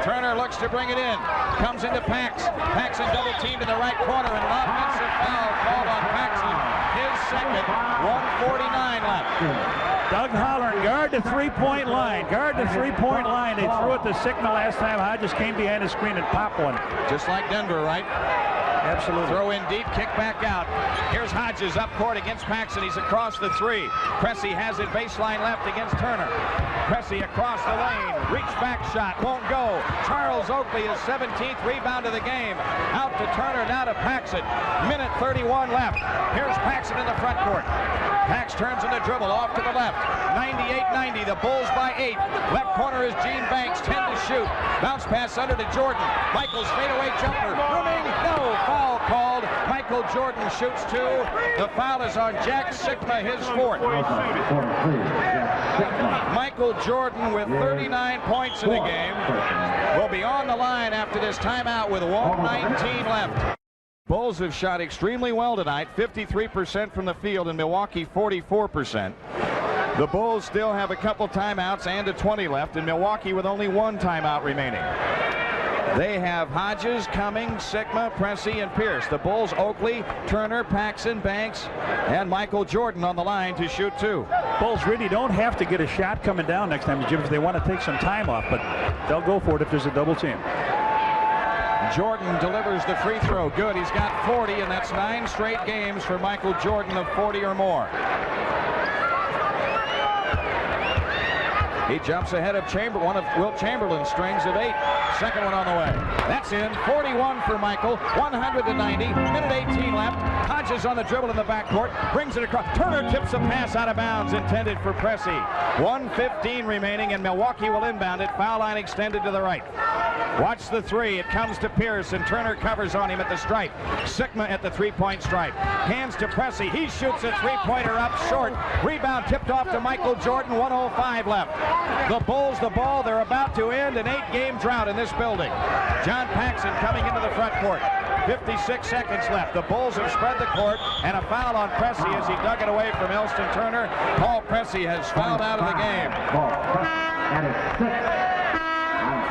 Turner looks to bring it in. Comes into Pax. Paxson double teamed in the right corner, and an offensive foul called on Paxson. His second. 1:49 left. Doug Hollern, guard the 3-point line. Guard the 3-point line. They threw it to Sikma last time. Hodges came behind the screen and popped one. Just like Denver, right? Absolutely. Throw in deep, kick back out. Here's Hodges up court against Paxson. He's across the 3. Pressey has it baseline left against Turner. Pressey across the lane. Reach back shot. Won't go. Charles Oakley is 17th rebound of the game. Out to Turner, now to Paxson. Minute 31 left. Here's Paxson in the front court. Pax turns in the dribble off to the left. 98-90. The Bulls by 8. Left corner is Gene Banks. 10 to shoot. Bounce pass under to Jordan. Michael's fadeaway jumper. Rimming. No. Foul called. Michael Jordan shoots 2. The foul is on Jack Sikma, his 4th. Michael Jordan with 39 points in the game will be on the line after this timeout with 1:19 left. Bulls have shot extremely well tonight, 53% from the field, and Milwaukee 44%. The Bulls still have a couple timeouts and a 20 left, and Milwaukee with only 1 timeout remaining. They have Hodges, Cummings, Sikma, Pressey, and Pierce. The Bulls, Oakley, Turner, Paxson, Banks, and Michael Jordan on the line to shoot 2. Bulls really don't have to get a shot coming down next time, Jim, if they want to take some time off, but they'll go for it if there's a double team. Jordan delivers the free throw. Good. He's got 40, and that's 9 straight games for Michael Jordan of 40 or more. He jumps ahead of one of Wilt Chamberlain's strings of 8. Second one on the way. That's in. 41 for Michael. 100-90. Minute 18 left. Hodges on the dribble in the backcourt. Brings it across. Turner tips a pass out of bounds intended for Pressey. 1:15 remaining, and Milwaukee will inbound it. Foul line extended to the right. Watch the 3. It comes to Pierce, and Turner covers on him at the stripe. Sikma at the 3-point stripe. Hands to Pressey. He shoots a 3-pointer up short. Rebound tipped off to Michael Jordan. 1:05 left. The Bulls the ball. They're about to end an 8-game drought in this building. John Paxson coming into the front court. 56 seconds left. The Bulls have spread the court, and a foul on Pressey as he dug it away from Elston Turner. Paul Pressey has fouled out of the game.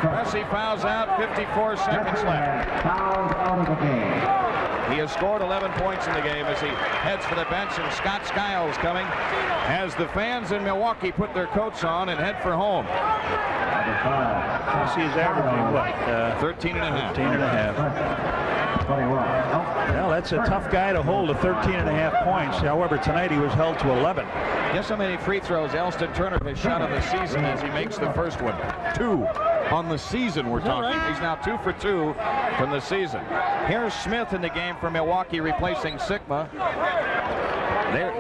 Pressey fouls out, 54 seconds left. Fouls out of the game. He has scored 11 points in the game as he heads for the bench, and Scott Skiles coming as the fans in Milwaukee put their coats on and head for home. Pressey is averaging what? 13 and a half. 13 and a half. 21. Well, that's a tough guy to hold to 13 and a half points. However, tonight he was held to 11. Guess how many free throws Elston Turner has shot on the season as he makes the first one? 2 on the season, we're talking. Right? He's now 2 for 2 from the season. Here's Smith in the game for Milwaukee, replacing Sigma.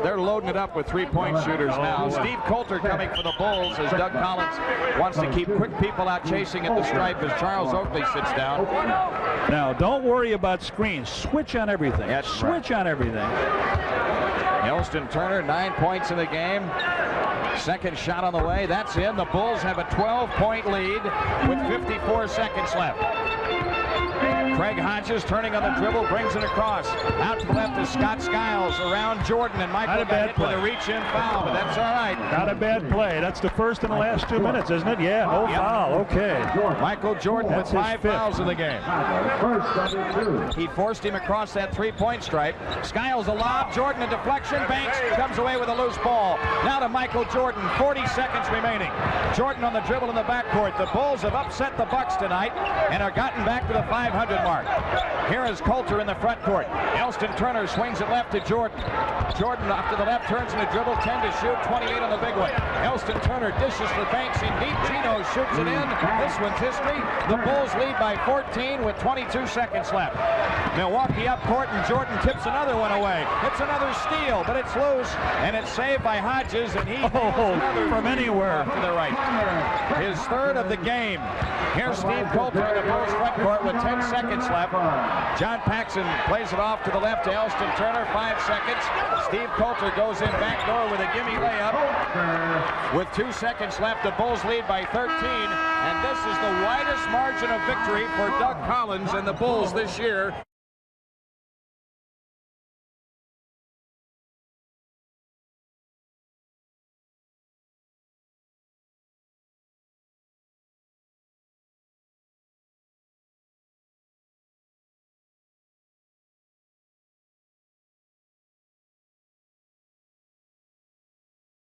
They're loading it up with three-point shooters now. Steve Coulter coming for the Bulls as Doug Collins wants to keep quick people out chasing at the stripe as Charles Oakley sits down. Now, don't worry about screens. Switch on everything. That's Switch on everything. Elston Turner, 9 points in the game. Second shot on the way. That's in. The Bulls have a 12-point lead with 54 seconds left. Craig Hodges turning on the dribble, brings it across. Out to the left is Scott Skiles, around Jordan, and Michael got hit with a reach-in foul, but that's all right. Not a bad play. That's the first in the last 2 minutes, isn't it? Yeah, no foul. Okay. Michael Jordan with 5 fouls in the game. He forced him across that three-point stripe. Skiles a lob, Jordan a deflection, Banks comes away with a loose ball. Now to Michael Jordan, 40 seconds remaining. Jordan on the dribble in the backcourt. The Bulls have upset the Bucks tonight and are gotten back to the 500 mark. Here is Coulter in the front court. Elston Turner swings it left to Jordan. Jordan off to the left, turns in the dribble, 10 to shoot, 28 on the big one. Elston Turner dishes for Banks in deep. Gino shoots it in. This one's history. The Bulls lead by 14 with 22 seconds left. Milwaukee up court, and Jordan tips another one away. It's another steal, but it's loose, and it's saved by Hodges, and he from anywhere to the right. His third of the game. Here's Steve Coulter in the Bulls front court with 10 seconds left. John Paxson plays it off to the left to Elston Turner, 5 seconds. Steve Coulter goes in back door with a gimme layup. With 2 seconds left, the Bulls lead by 13, and this is the widest margin of victory for Doug Collins and the Bulls this year.